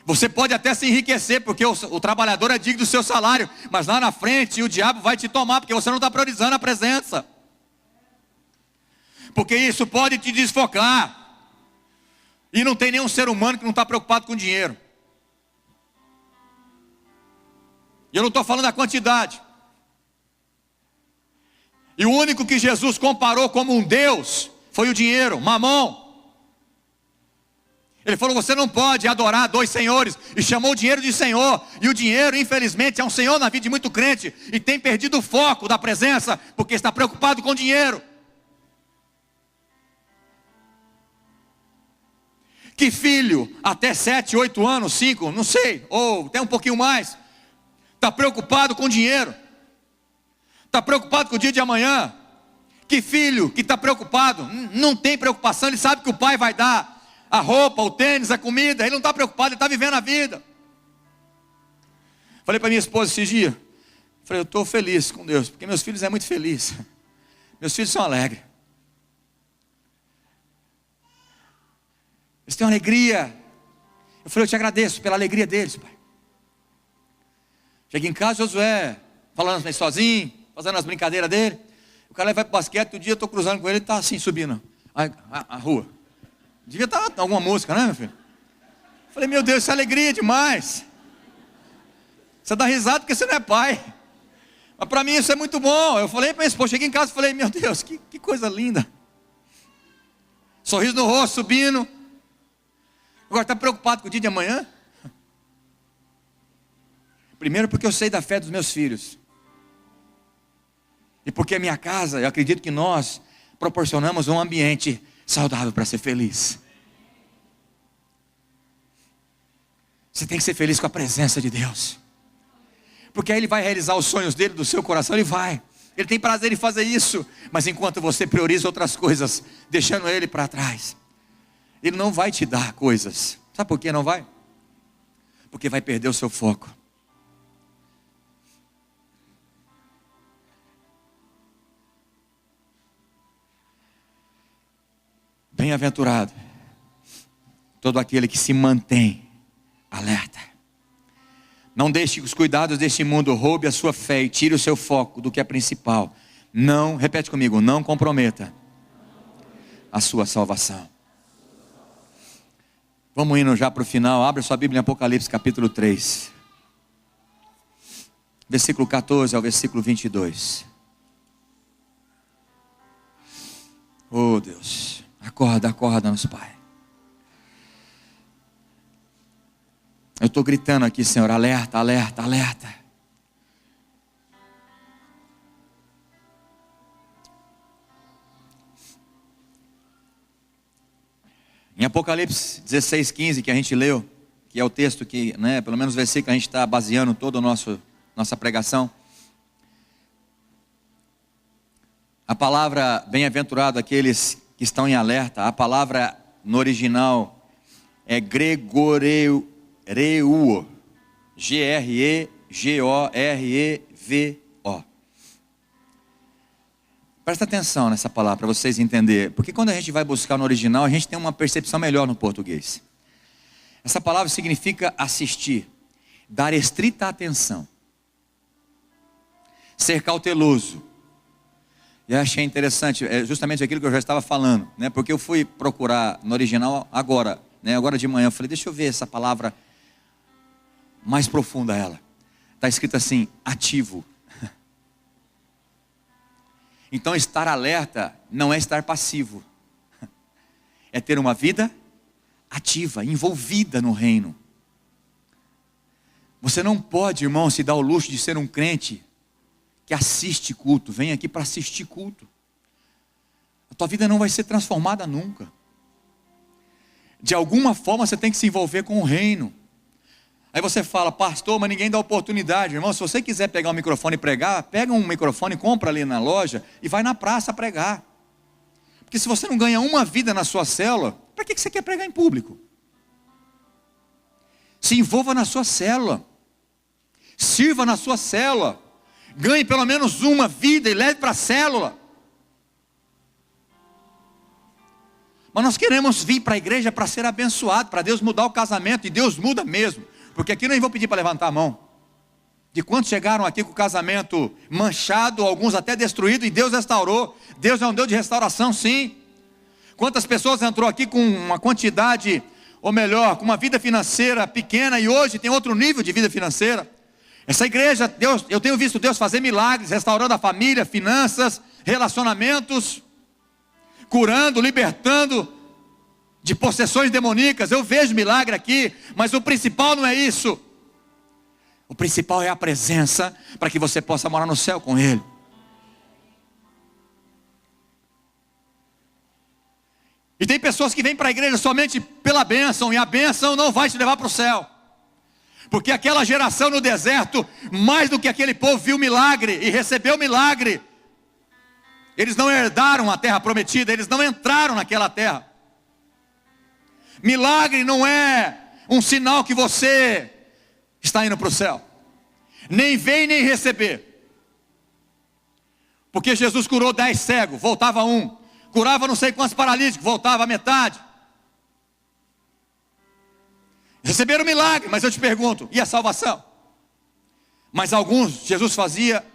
Você pode até se enriquecer, porque o trabalhador é digno do seu salário, mas lá na frente o diabo vai te tomar, porque você não está priorizando a presença, porque isso pode te desfocar, e não tem nenhum ser humano que não está preocupado com dinheiro, e eu não estou falando da quantidade, e o único que Jesus comparou como um Deus, foi o dinheiro, Mamon. Ele falou, você não pode adorar 2 senhores, e chamou o dinheiro de Senhor, e o dinheiro infelizmente é um senhor na vida de muito crente, e tem perdido o foco da presença, porque está preocupado com o dinheiro. Que filho, até 7, 8 anos, 5, não sei, ou até um pouquinho mais, está preocupado com o dinheiro, está preocupado com o dia de amanhã? Que filho que está preocupado, não tem preocupação, ele sabe que o pai vai dar a roupa, o tênis, a comida, ele não está preocupado, ele está vivendo a vida. Falei para minha esposa esses dias, falei, eu estou feliz com Deus, porque meus filhos são muito felizes, meus filhos são alegres, eles têm uma alegria. Eu falei, eu te agradeço pela alegria deles, pai. Cheguei em casa, Josué falando sozinho, fazendo as brincadeiras dele, o cara vai para o basquete, um dia eu estou cruzando com ele, ele está assim subindo a rua, devia estar alguma música, né, meu filho? Falei, meu Deus, isso é alegria demais. Você dá risada porque você não é pai, mas para mim isso é muito bom. Eu falei para minha esposa, cheguei em casa e falei, meu Deus, que coisa linda, sorriso no rosto, subindo. Agora está preocupado com o dia de amanhã? Primeiro porque eu sei da fé dos meus filhos, e porque a minha casa, eu acredito que nós proporcionamos um ambiente saudável para ser feliz. Você tem que ser feliz com a presença de Deus, porque aí Ele vai realizar os sonhos dele, do seu coração, Ele tem prazer em fazer isso, mas enquanto você prioriza outras coisas, deixando Ele para trás, Ele não vai te dar coisas. Sabe por que não vai? Porque vai perder o seu foco. Bem-aventurado todo aquele que se mantém alerta. Não deixe que os cuidados deste mundo roube a sua fé e tire o seu foco do que é principal. Não, repete comigo, não comprometa a sua salvação. Vamos indo já para o final. Abra sua Bíblia em Apocalipse capítulo 3, versículo 14 ao versículo 22. Oh Deus, Acorda, acorda-nos, Pai. Eu estou gritando aqui, Senhor, alerta, alerta, alerta. Em Apocalipse 16, 15, que a gente leu, que é o texto que, pelo menos o versículo que a gente está baseando toda a nossa pregação. A palavra bem-aventurado aqueles que estão em alerta, a palavra no original é gregoreuo, G-R-E-G-O-R-E-V-O. Presta atenção nessa palavra para vocês entenderem, porque quando a gente vai buscar no original, a gente tem uma percepção melhor no português. Essa palavra significa assistir, dar estrita atenção, ser cauteloso. E eu achei interessante, é justamente aquilo que eu já estava falando, porque eu fui procurar no original agora, agora de manhã, eu falei, deixa eu ver essa palavra mais profunda ela. Está escrito assim, ativo. Então estar alerta não é estar passivo, é ter uma vida ativa, envolvida no reino. Você não pode, irmão, se dar o luxo de ser um crente que assiste culto, vem aqui para assistir culto. A tua vida não vai ser transformada nunca. De alguma forma você tem que se envolver com o reino. Aí você fala, pastor, mas ninguém dá oportunidade. Irmão, se você quiser pegar um microfone e pregar, pega um microfone, compra ali na loja e vai na praça pregar. Porque se você não ganha uma vida na sua célula, para que você quer pregar em público? Se envolva na sua célula. Sirva na sua célula. Ganhe pelo menos uma vida e leve para a célula. Mas nós queremos vir para a igreja para ser abençoado, para Deus mudar o casamento, e Deus muda mesmo. Porque aqui nem vou pedir para levantar a mão. De quantos chegaram aqui com o casamento manchado, alguns até destruído, e Deus restaurou. Deus é um Deus de restauração, sim. Quantas pessoas entrou aqui com uma quantidade, ou melhor, com uma vida financeira pequena, e hoje tem outro nível de vida financeira. Essa igreja, Deus, eu tenho visto Deus fazer milagres, restaurando a família, finanças, relacionamentos, curando, libertando de possessões demoníacas. Eu vejo milagre aqui, mas o principal não é isso. O principal é a presença, para que você possa morar no céu com Ele. E tem pessoas que vêm para a igreja somente pela bênção, e a bênção não vai te levar para o céu. Porque aquela geração no deserto, mais do que aquele povo, viu milagre e recebeu milagre. Eles não herdaram a terra prometida, eles não entraram naquela terra. Milagre não é um sinal que você está indo para o céu. Nem vem nem receber. Porque Jesus curou 10 cegos, voltava um. Curava não sei quantos paralíticos, voltava a metade. Receberam milagre, mas eu te pergunto, e a salvação? Mas alguns, Jesus fazia,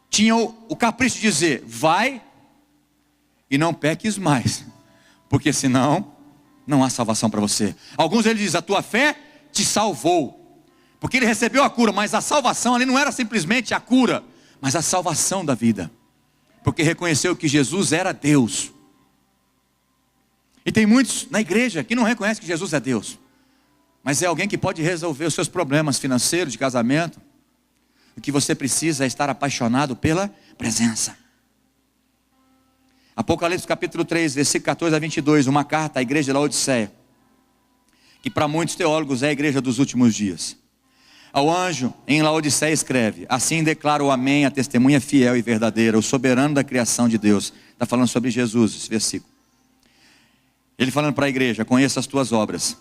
tinham o capricho de dizer, vai e não peques mais, porque senão não há salvação para você. Alguns ele diz, a tua fé te salvou, porque ele recebeu a cura, mas a salvação ali não era simplesmente a cura, mas a salvação da vida, porque reconheceu que Jesus era Deus. E tem muitos na igreja que não reconhecem que Jesus é Deus, mas é alguém que pode resolver os seus problemas financeiros, de casamento. O que você precisa é estar apaixonado pela presença. Apocalipse capítulo 3, versículo 14 a 22, uma carta à igreja de Laodiceia, que para muitos teólogos é a igreja dos últimos dias. Ao anjo em Laodiceia escreve, assim declara o Amém, a testemunha fiel e verdadeira, o soberano da criação de Deus. Está falando sobre Jesus, esse versículo. Ele falando para a igreja, conheço as tuas obras,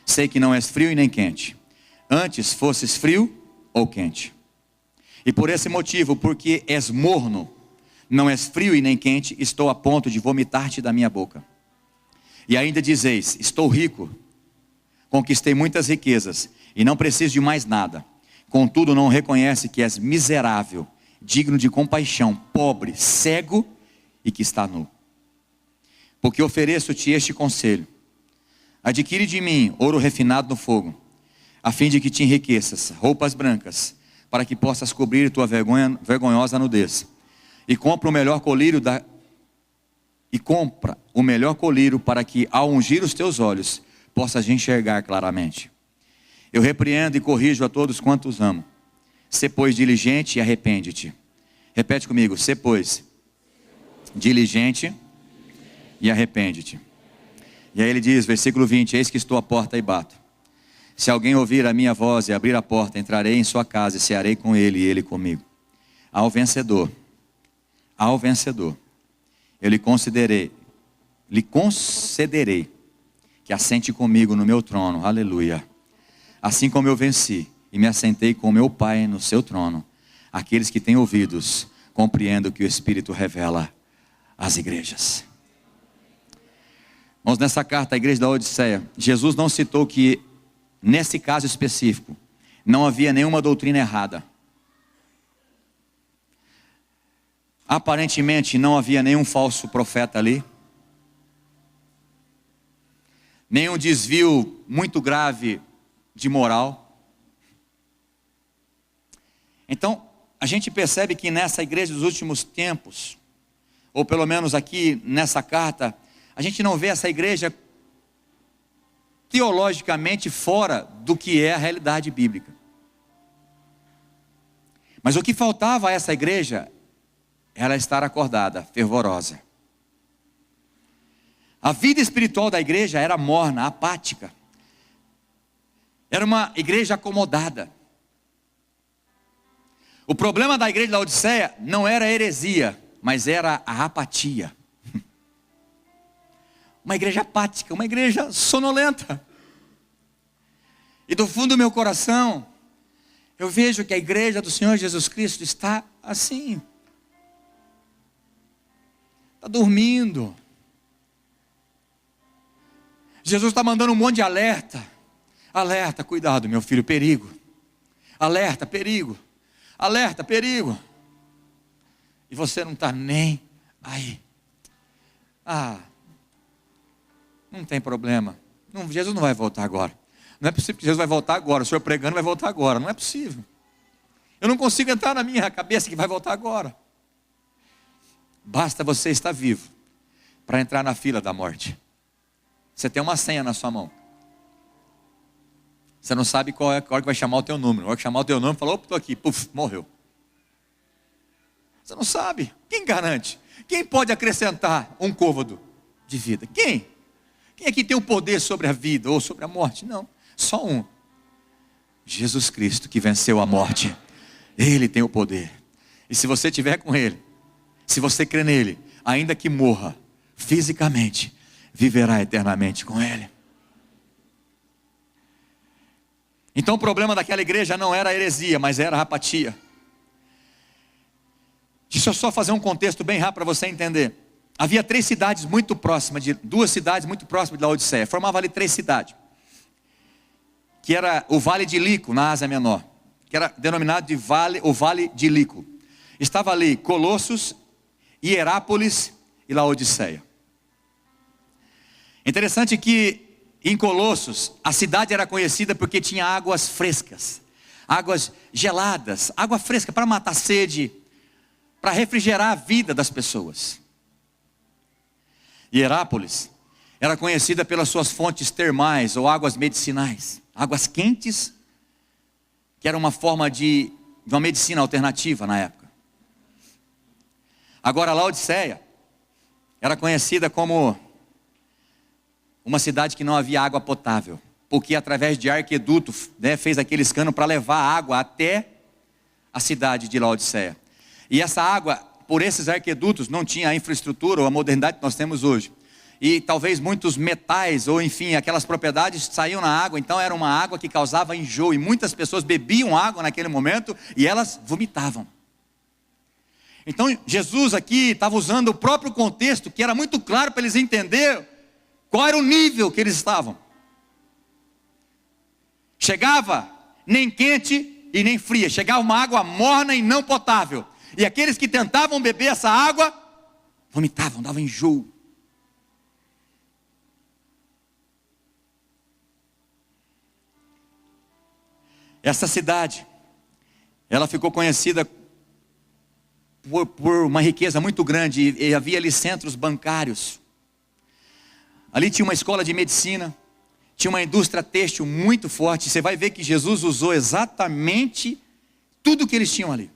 sei que não és frio e nem quente, antes fosses frio ou quente. E por esse motivo, porque és morno, não és frio e nem quente, estou a ponto de vomitar-te da minha boca. E ainda dizeis, estou rico, conquistei muitas riquezas, e não preciso de mais nada. Contudo não reconhece que és miserável, digno de compaixão, pobre, cego e que está nu. Porque ofereço-te este conselho, adquire de mim ouro refinado no fogo, a fim de que te enriqueças, roupas brancas, para que possas cobrir tua vergonhosa nudez. E compra o melhor colírio e compra o melhor colírio para que, ao ungir os teus olhos, possas enxergar claramente. Eu repreendo e corrijo a todos quantos amo. Sê, pois, diligente e arrepende-te. Repete comigo: sê, pois, diligente e arrepende-te. E aí ele diz, versículo 20: eis que estou à porta e bato. Se alguém ouvir a minha voz e abrir a porta, entrarei em sua casa e cearei com ele e ele comigo. Ao vencedor, eu lhe concederei que assente comigo no meu trono, aleluia. Assim como eu venci e me assentei com meu Pai no seu trono, aqueles que têm ouvidos, compreendam o que o Espírito revela às igrejas. Vamos nessa carta à igreja da Odisseia. Jesus não citou que, nesse caso específico, não havia nenhuma doutrina errada. Aparentemente não havia nenhum falso profeta ali. Nenhum desvio muito grave de moral. Então, a gente percebe que nessa igreja dos últimos tempos, ou pelo menos aqui nessa carta, a gente não vê essa igreja teologicamente fora do que é a realidade bíblica. Mas o que faltava a essa igreja era estar acordada, fervorosa. A vida espiritual da igreja era morna, apática. Era uma igreja acomodada. O problema da igreja da Odisseia não era a heresia, mas era a apatia. Uma igreja apática, uma igreja sonolenta. E do fundo do meu coração, eu vejo que a igreja do Senhor Jesus Cristo está assim. Está dormindo. Jesus está mandando um monte de alerta. Alerta, cuidado meu filho, perigo. Alerta, perigo. Alerta, perigo. E você não está nem aí. Não tem problema. Jesus não vai voltar agora. Não é possível que Jesus vai voltar agora. O senhor pregando vai voltar agora. Não é possível. Eu não consigo entrar na minha cabeça que vai voltar agora. Basta você estar vivo para entrar na fila da morte. Você tem uma senha na sua mão. Você não sabe qual é a hora que vai chamar o teu número. A hora que chamar o teu número, falou, opa, estou aqui. Puf, morreu. Você não sabe. Quem garante? Quem pode acrescentar um côvado de vida? Quem? Quem aqui tem o poder sobre a vida ou sobre a morte? Não, só um. Jesus Cristo, que venceu a morte. Ele tem o poder. E se você estiver com Ele, se você crê nele, ainda que morra fisicamente, viverá eternamente com Ele. Então o problema daquela igreja não era a heresia, mas era a apatia. Deixa eu só fazer um contexto bem rápido para você entender. Havia duas cidades muito próximas de Laodiceia. Formava ali 3 cidades. Que era o Vale de Lico, na Ásia Menor. Que era denominado de o Vale de Lico. Estava ali Colossos, Hierápolis e Laodiceia. Interessante que em Colossos, a cidade era conhecida porque tinha águas frescas, águas geladas, água fresca para matar a sede, para refrigerar a vida das pessoas. Hierápolis era conhecida pelas suas fontes termais ou águas medicinais, águas quentes, que era uma forma de uma medicina alternativa na época. Agora Laodiceia era conhecida como uma cidade que não havia água potável, porque através de arqueduto, fez aqueles canos para levar água até a cidade de Laodiceia. E essa água, por esses arquedutos, não tinha a infraestrutura ou a modernidade que nós temos hoje. E talvez muitos metais, ou enfim, aquelas propriedades saíam na água, então era uma água que causava enjoo, e muitas pessoas bebiam água naquele momento, e elas vomitavam. Então Jesus aqui estava usando o próprio contexto, que era muito claro para eles entenderem qual era o nível que eles estavam. Chegava nem quente e nem fria, chegava uma água morna e não potável. E aqueles que tentavam beber essa água, vomitavam, davam enjoo. Essa cidade, ela ficou conhecida por uma riqueza muito grande, e havia ali centros bancários. Ali tinha uma escola de medicina, tinha uma indústria têxtil muito forte. Você vai ver que Jesus usou exatamente tudo que eles tinham ali.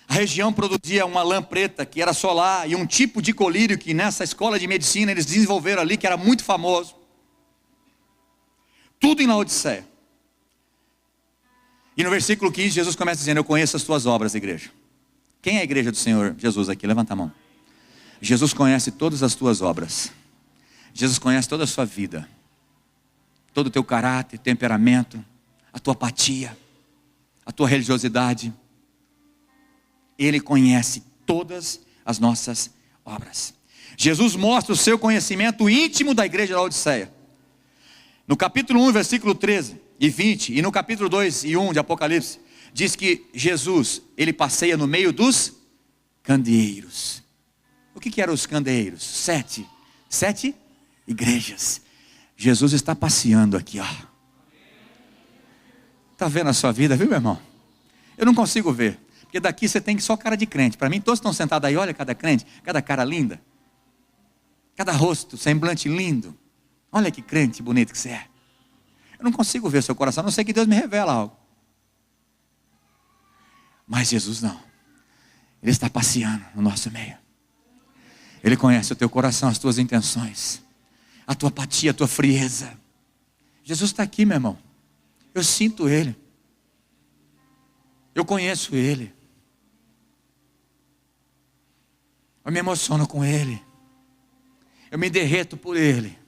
A região produzia uma lã preta, que era solar, e um tipo de colírio que nessa escola de medicina eles desenvolveram ali, que era muito famoso. Tudo em Laodiceia. E no versículo 15, Jesus começa dizendo: eu conheço as tuas obras, igreja. Quem é a igreja do Senhor Jesus aqui? Levanta a mão. Jesus conhece todas as tuas obras. Jesus conhece toda a sua vida. Todo o teu caráter, temperamento, a tua apatia, a tua religiosidade. Ele conhece todas as nossas obras. Jesus mostra o seu conhecimento íntimo da igreja de Laodiceia. No capítulo 1, versículo 13 e 20, e no capítulo 2 e 1 de Apocalipse, diz que Jesus, ele passeia no meio dos candeeiros. O que eram os candeeiros? Sete igrejas. Jesus está passeando aqui, ó. Está vendo a sua vida, viu, meu irmão? Eu não consigo ver, porque daqui você tem só cara de crente. Para mim, todos estão sentados aí, olha cada crente, cada cara linda, cada rosto, semblante lindo. Olha que crente bonito que você é. Eu não consigo ver o seu coração, a não ser que Deus me revela algo. Mas Jesus não. Ele está passeando no nosso meio. Ele conhece o teu coração, as tuas intenções, a tua apatia, a tua frieza. Jesus está aqui, meu irmão. Eu sinto Ele. Eu conheço Ele. Eu me emociono com Ele. Eu me derreto por Ele.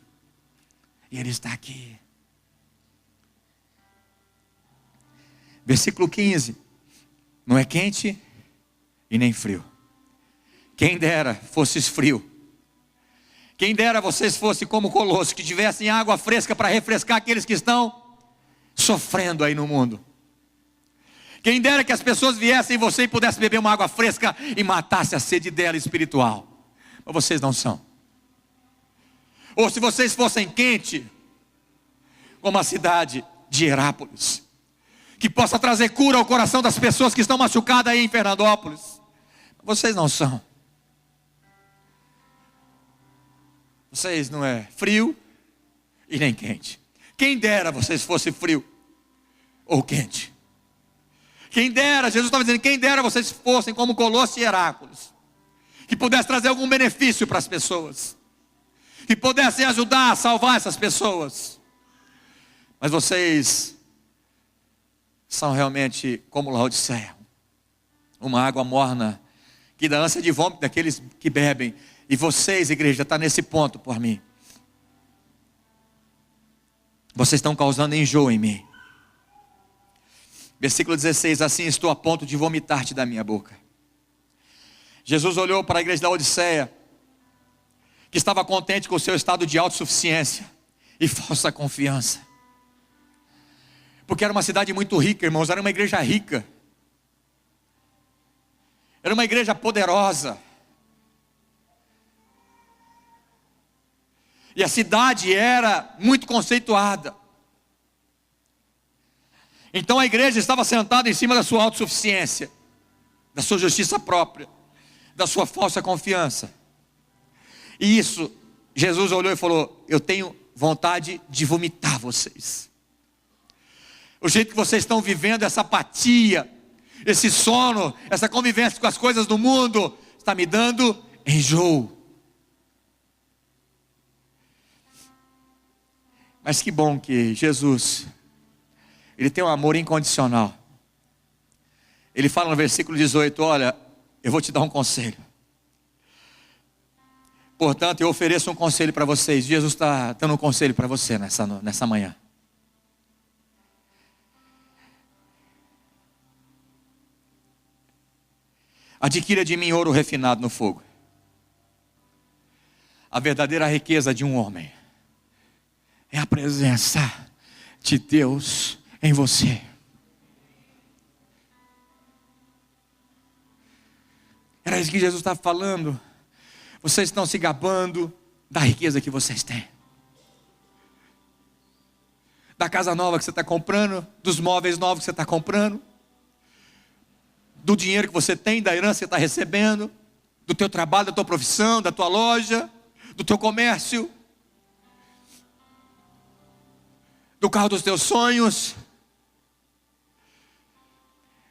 E Ele está aqui. Versículo 15. Não é quente e nem frio. Quem dera fosses frio. Quem dera vocês fossem como Colosso, que tivessem água fresca para refrescar aqueles que estão sofrendo aí no mundo. Quem dera que as pessoas viessem em você e pudessem beber uma água fresca e matasse a sede dela espiritual. Mas vocês não são. Ou se vocês fossem quente, como a cidade de Herápolis, que possa trazer cura ao coração das pessoas que estão machucadas aí em Fernandópolis. Vocês não são. Vocês não é frio e nem quente. Quem dera vocês fossem frio ou quente. Quem dera, Jesus estava dizendo, quem dera vocês fossem como Colosso e Herápolis, que pudesse trazer algum benefício para as pessoas, que pudessem ajudar a salvar essas pessoas. Mas vocês são realmente como Laodiceia, uma água morna, que dá ânsia de vômito daqueles que bebem. E vocês, igreja, estão nesse ponto por mim. Vocês estão causando enjoo em mim. Versículo 16, assim estou a ponto de vomitar-te da minha boca. Jesus olhou para a igreja da Laodiceia, que estava contente com o seu estado de autossuficiência e falsa confiança. Porque era uma cidade muito rica, irmãos, era uma igreja rica. Era uma igreja poderosa. E a cidade era muito conceituada. Então a igreja estava sentada em cima da sua autossuficiência, da sua justiça própria, da sua falsa confiança. E isso, Jesus olhou e falou, eu tenho vontade de vomitar vocês. O jeito que vocês estão vivendo, essa apatia, esse sono, essa convivência com as coisas do mundo, está me dando enjoo. Mas que bom que Jesus, Ele tem um amor incondicional. Ele fala no versículo 18, olha, eu vou te dar um conselho. Portanto, eu ofereço um conselho para vocês. Jesus está dando um conselho para você nessa manhã. Adquira de mim ouro refinado no fogo. A verdadeira riqueza de um homem é a presença de Deus em você. Era isso que Jesus estava falando. Vocês estão se gabando da riqueza que vocês têm. Da casa nova que você está comprando, dos móveis novos que você está comprando, do dinheiro que você tem, da herança que você está recebendo, do teu trabalho, da tua profissão, da tua loja, do teu comércio, do carro dos teus sonhos.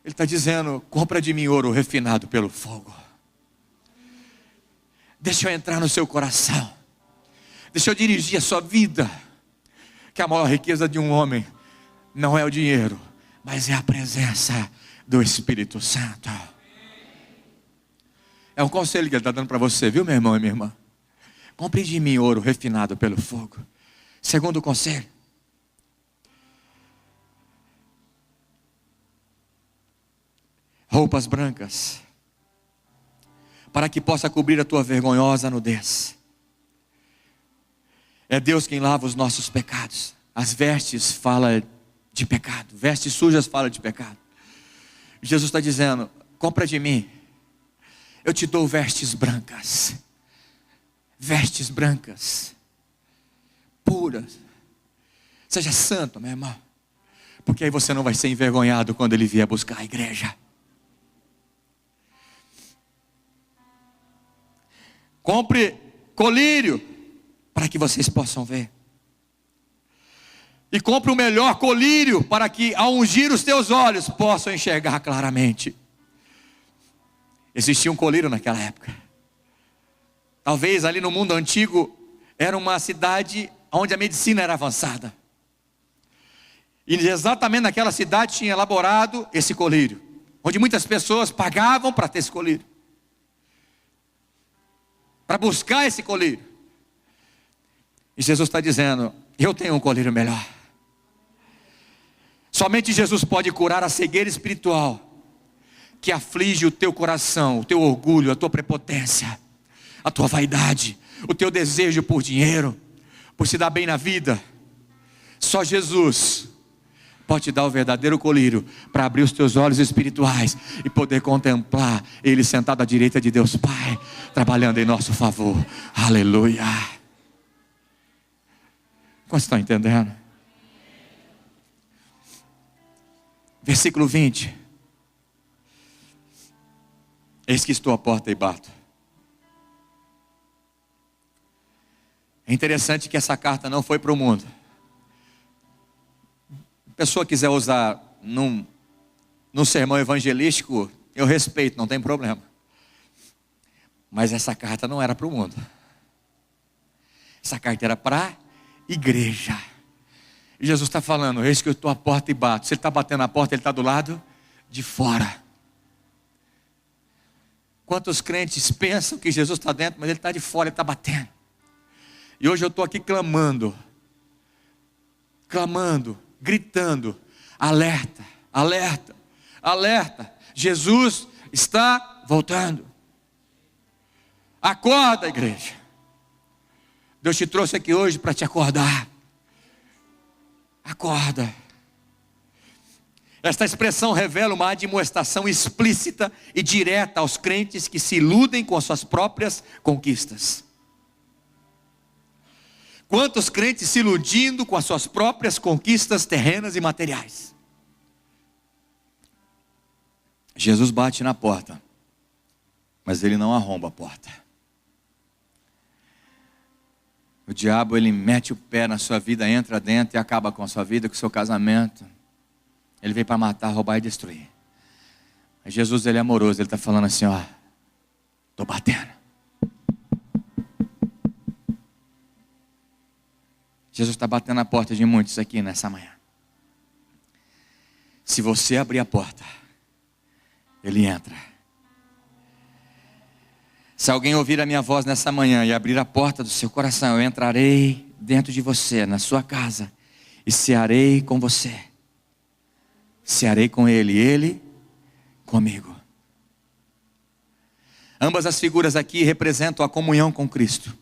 Ele está dizendo: compra de mim ouro refinado pelo fogo. Deixa eu entrar no seu coração. Deixa eu dirigir a sua vida. Que a maior riqueza de um homem não é o dinheiro, mas é a presença do Espírito Santo. É um conselho que ele está dando para você, viu, meu irmão e minha irmã? Compre de mim ouro refinado pelo fogo. Segundo conselho: roupas brancas, para que possa cobrir a tua vergonhosa nudez. É Deus quem lava os nossos pecados. As vestes fala de pecado, vestes sujas fala de pecado. Jesus está dizendo: compra de mim, eu te dou vestes brancas. Vestes brancas, puras. Seja santo, meu irmão, porque aí você não vai ser envergonhado quando Ele vier buscar a igreja. Compre colírio, para que vocês possam ver. E compre o melhor colírio, para que ao ungir os teus olhos, possam enxergar claramente. Existia um colírio naquela época. Talvez ali no mundo antigo, era uma cidade onde a medicina era avançada. E exatamente naquela cidade tinha elaborado esse colírio, onde muitas pessoas pagavam para ter esse colírio, para buscar esse colírio. E Jesus está dizendo: eu tenho um colírio melhor. Somente Jesus pode curar a cegueira espiritual que aflige o teu coração, o teu orgulho, a tua prepotência, a tua vaidade, o teu desejo por dinheiro, por se dar bem na vida. Só Jesus pode te dar o verdadeiro colírio, para abrir os teus olhos espirituais e poder contemplar Ele sentado à direita de Deus Pai, trabalhando em nosso favor. Aleluia. Quantos estão entendendo? Versículo 20: eis que estou à porta e bato. É interessante que essa carta não foi para o mundo. A pessoa quiser usar num sermão evangelístico, eu respeito, não tem problema. Mas essa carta não era para o mundo. Essa carta era para a igreja. E Jesus está falando: eis que eu estou à porta e bato. Se Ele está batendo na porta, Ele está do lado de fora. Quantos crentes pensam que Jesus está dentro, mas Ele está de fora, Ele está batendo. E hoje eu estou aqui clamando, gritando: alerta, alerta, alerta, Jesus está voltando. Acorda, igreja. Deus te trouxe aqui hoje para te acordar. Acorda. Esta expressão revela uma admoestação explícita e direta aos crentes que se iludem com as suas próprias conquistas. Quantos crentes se iludindo com as suas próprias conquistas terrenas e materiais? Jesus bate na porta, mas Ele não arromba a porta. O diabo, ele mete o pé na sua vida, entra dentro e acaba com a sua vida, com o seu casamento. Ele veio para matar, roubar e destruir. Mas Jesus, Ele é amoroso, Ele está falando assim: ó, estou batendo. Jesus está batendo na porta de muitos aqui nessa manhã. Se você abrir a porta, Ele entra. Se alguém ouvir a minha voz nessa manhã e abrir a porta do seu coração, eu entrarei dentro de você, na sua casa, e cearei com você. Cearei com ele, ele comigo. Ambas as figuras aqui representam a comunhão com Cristo.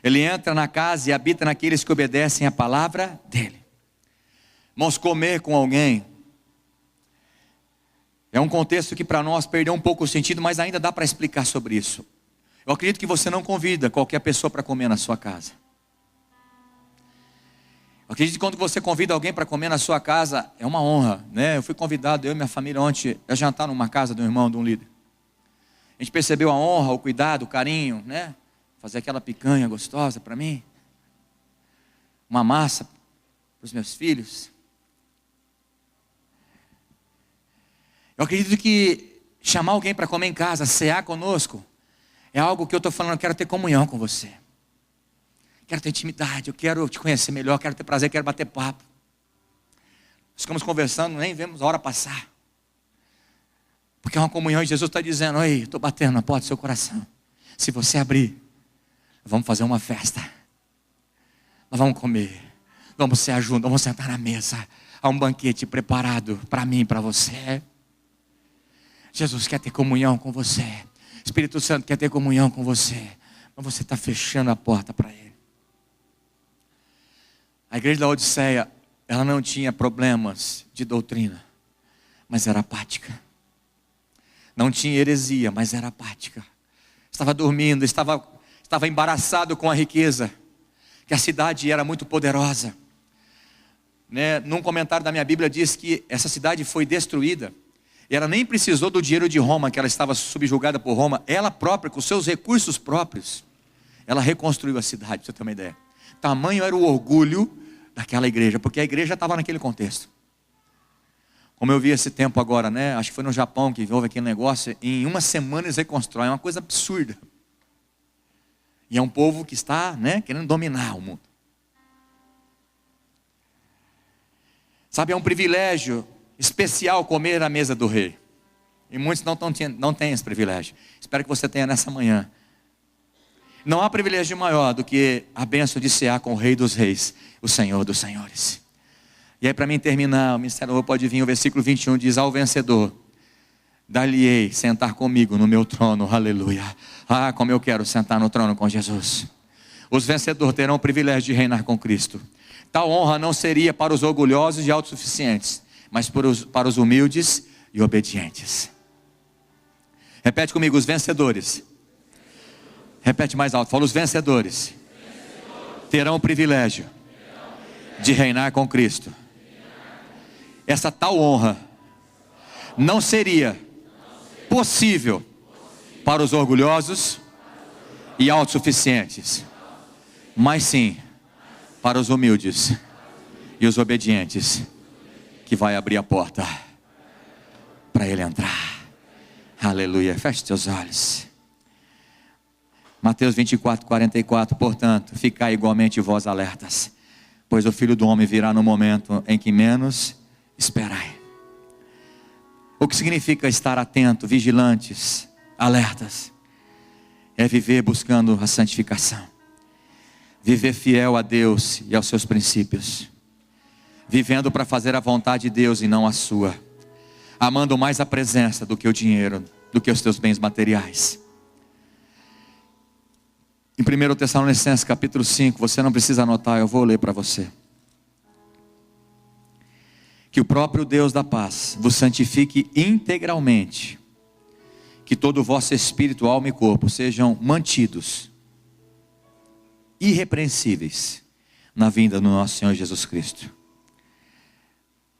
Ele entra na casa e habita naqueles que obedecem à palavra dele. Irmãos, comer com alguém é um contexto que para nós perdeu um pouco o sentido, mas ainda dá para explicar sobre isso. Eu acredito que você não convida qualquer pessoa para comer na sua casa. Acredite que quando você convida alguém para comer na sua casa, é uma honra, né? Eu fui convidado, eu e minha família, ontem, a jantar numa casa de um irmão, de um líder. A gente percebeu a honra, o cuidado, o carinho, né? Fazer aquela picanha gostosa para mim. Uma massa para os meus filhos. Eu acredito que chamar alguém para comer em casa, cear conosco, é algo que eu estou falando, eu quero ter comunhão com você. Quero ter intimidade, eu quero te conhecer melhor, quero ter prazer, quero bater papo. Nós ficamos conversando, nem vemos a hora passar. Porque é uma comunhão e Jesus está dizendo, oi, estou batendo na porta do seu coração. Se você abrir, vamos fazer uma festa. Nós vamos comer, vamos ser juntos, vamos sentar na mesa. Há um banquete preparado para mim e para você. Jesus quer ter comunhão com você. Espírito Santo quer ter comunhão com você. Mas você está fechando a porta para Ele. A igreja da Odisseia, ela não tinha problemas de doutrina, mas era apática. Não tinha heresia, mas era apática. Estava dormindo, estava embaraçado com a riqueza, que a cidade era muito poderosa. Né? Num comentário da minha Bíblia diz que essa cidade foi destruída. E ela nem precisou do dinheiro de Roma, que ela estava subjugada por Roma. Ela própria, com seus recursos próprios, ela reconstruiu a cidade, para você ter uma ideia. Tamanho era o orgulho daquela igreja, porque a igreja estava naquele contexto. Como eu vi esse tempo agora, né? Acho que foi no Japão que houve aquele negócio. Em uma semana eles reconstroem, é uma coisa absurda. E é um povo que está, né, querendo dominar o mundo. Sabe, é um privilégio especial comer à mesa do rei. E muitos não têm esse privilégio. Espero que você tenha nessa manhã. Não há privilégio maior do que a bênção de cear com o Rei dos Reis, o Senhor dos Senhores. E aí, para mim terminar, o ministério pode vir, o versículo 21 diz: ao vencedor, dar-lhe-ei sentar comigo no meu trono, aleluia. Ah, como eu quero sentar no trono com Jesus. Os vencedores terão o privilégio de reinar com Cristo. Tal honra não seria para os orgulhosos e autossuficientes, mas para os humildes e obedientes. Repete comigo, os vencedores. Repete mais alto, fala, os vencedores terão o privilégio de reinar com Cristo. Essa tal honra não seria possível para os orgulhosos e autossuficientes, mas sim para os humildes e os obedientes, que vai abrir a porta para ele entrar. Aleluia. Feche teus olhos. Mateus 24, 44. Portanto, ficai igualmente vós alertas, pois o Filho do Homem virá no momento em que menos esperai. O que significa estar atento, vigilantes, alertas? É viver buscando a santificação, viver fiel a Deus e aos seus princípios, vivendo para fazer a vontade de Deus e não a sua, amando mais a presença do que o dinheiro, do que os teus bens materiais. Em 1 Tessalonicenses capítulo 5, você não precisa anotar, eu vou ler para você. Que o próprio Deus da paz vos santifique integralmente, que todo o vosso espírito, alma e corpo sejam mantidos irrepreensíveis na vinda do nosso Senhor Jesus Cristo.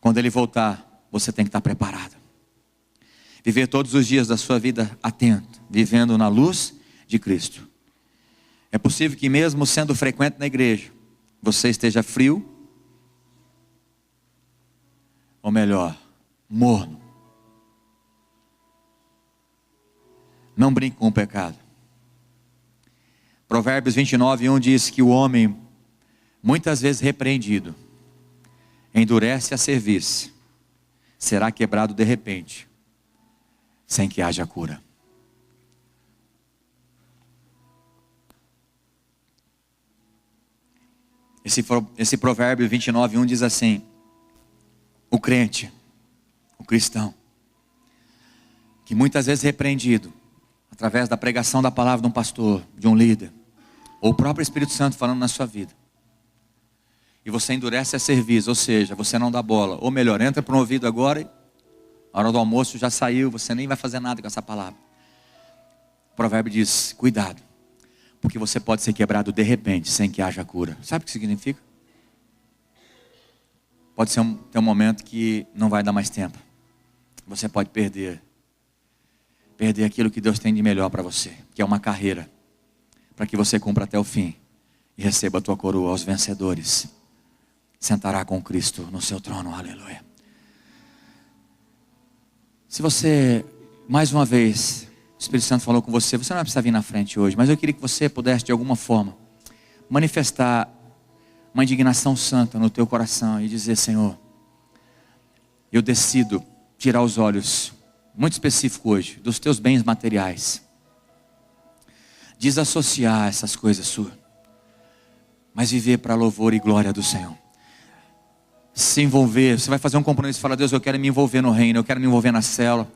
Quando Ele voltar, você tem que estar preparado. Viver todos os dias da sua vida atento, vivendo na luz de Cristo. É possível que mesmo sendo frequente na igreja, você esteja frio, ou melhor, morno. Não brinque com o pecado. Provérbios 29, 1 diz que o homem, muitas vezes repreendido, endurece a cerviz, será quebrado de repente, sem que haja cura. Esse provérbio 29, 1 diz assim: o crente, o cristão, que muitas vezes repreendido, através da pregação da palavra de um pastor, de um líder, ou o próprio Espírito Santo falando na sua vida, e você endurece a cerviz, ou seja, você não dá bola, ou melhor, entra para um ouvido agora, a hora do almoço já saiu, você nem vai fazer nada com essa palavra. O provérbio diz: cuidado, porque você pode ser quebrado de repente, sem que haja cura. Sabe o que significa? pode ser ter um momento que não vai dar mais tempo. Você pode perder aquilo que Deus tem de melhor para você, que é uma carreira, para que você cumpra até o fim e receba a tua coroa. Aos vencedores sentará com Cristo no seu trono, aleluia. Se você, mais uma vez, o Espírito Santo falou com você, você não vai precisar vir na frente hoje, mas eu queria que você pudesse de alguma forma manifestar uma indignação santa no teu coração e dizer: Senhor, eu decido tirar os olhos, muito específico hoje, dos teus bens materiais, desassociar essas coisas suas, mas viver para louvor e glória do Senhor. Se envolver, você vai fazer um compromisso e falar: Deus, eu quero me envolver no reino, eu quero me envolver na célula,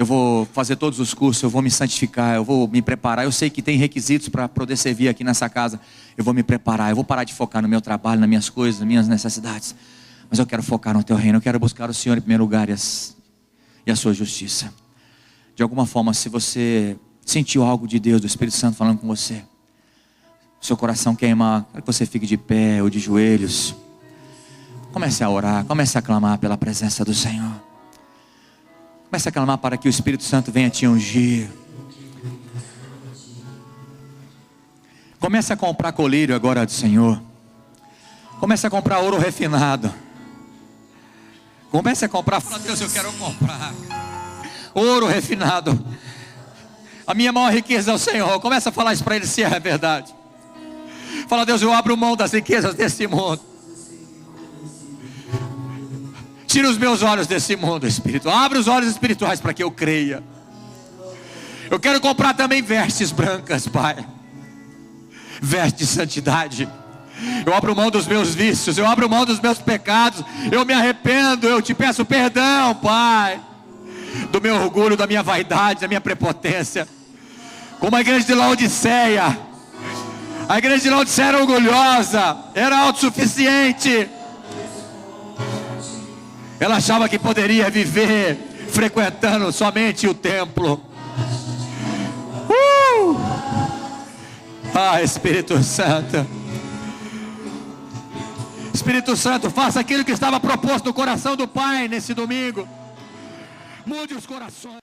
eu vou fazer todos os cursos, eu vou me santificar, eu vou me preparar. Eu sei que tem requisitos para poder servir aqui nessa casa. Eu vou me preparar, eu vou parar de focar no meu trabalho, nas minhas coisas, nas minhas necessidades, mas eu quero focar no teu reino, eu quero buscar o Senhor em primeiro lugar e a sua justiça. De alguma forma, se você sentiu algo de Deus, do Espírito Santo falando com você, seu coração queima, quero que você fique de pé ou de joelhos. Comece a orar, comece a clamar pela presença do Senhor. Comece a clamar para que o Espírito Santo venha te ungir. Comece a comprar colírio agora do Senhor. Comece a comprar ouro refinado. Comece a comprar, fala: Deus, eu quero comprar ouro refinado. A minha maior riqueza é o Senhor. Comece a falar isso para Ele, se é verdade. Fala: Deus, eu abro mão das riquezas desse mundo. Tira os meus olhos desse mundo, Espírito. Abre os olhos espirituais para que eu creia. Eu quero comprar também vestes brancas, Pai. Vestes de santidade. Eu abro mão dos meus vícios, eu abro mão dos meus pecados. Eu me arrependo, eu te peço perdão, Pai, do meu orgulho, da minha vaidade, da minha prepotência. Como a igreja de Laodiceia. A igreja de Laodiceia era orgulhosa, era autossuficiente. Ela achava que poderia viver frequentando somente o templo. Espírito Santo. Espírito Santo, faça aquilo que estava proposto no coração do Pai nesse domingo. Mude os corações.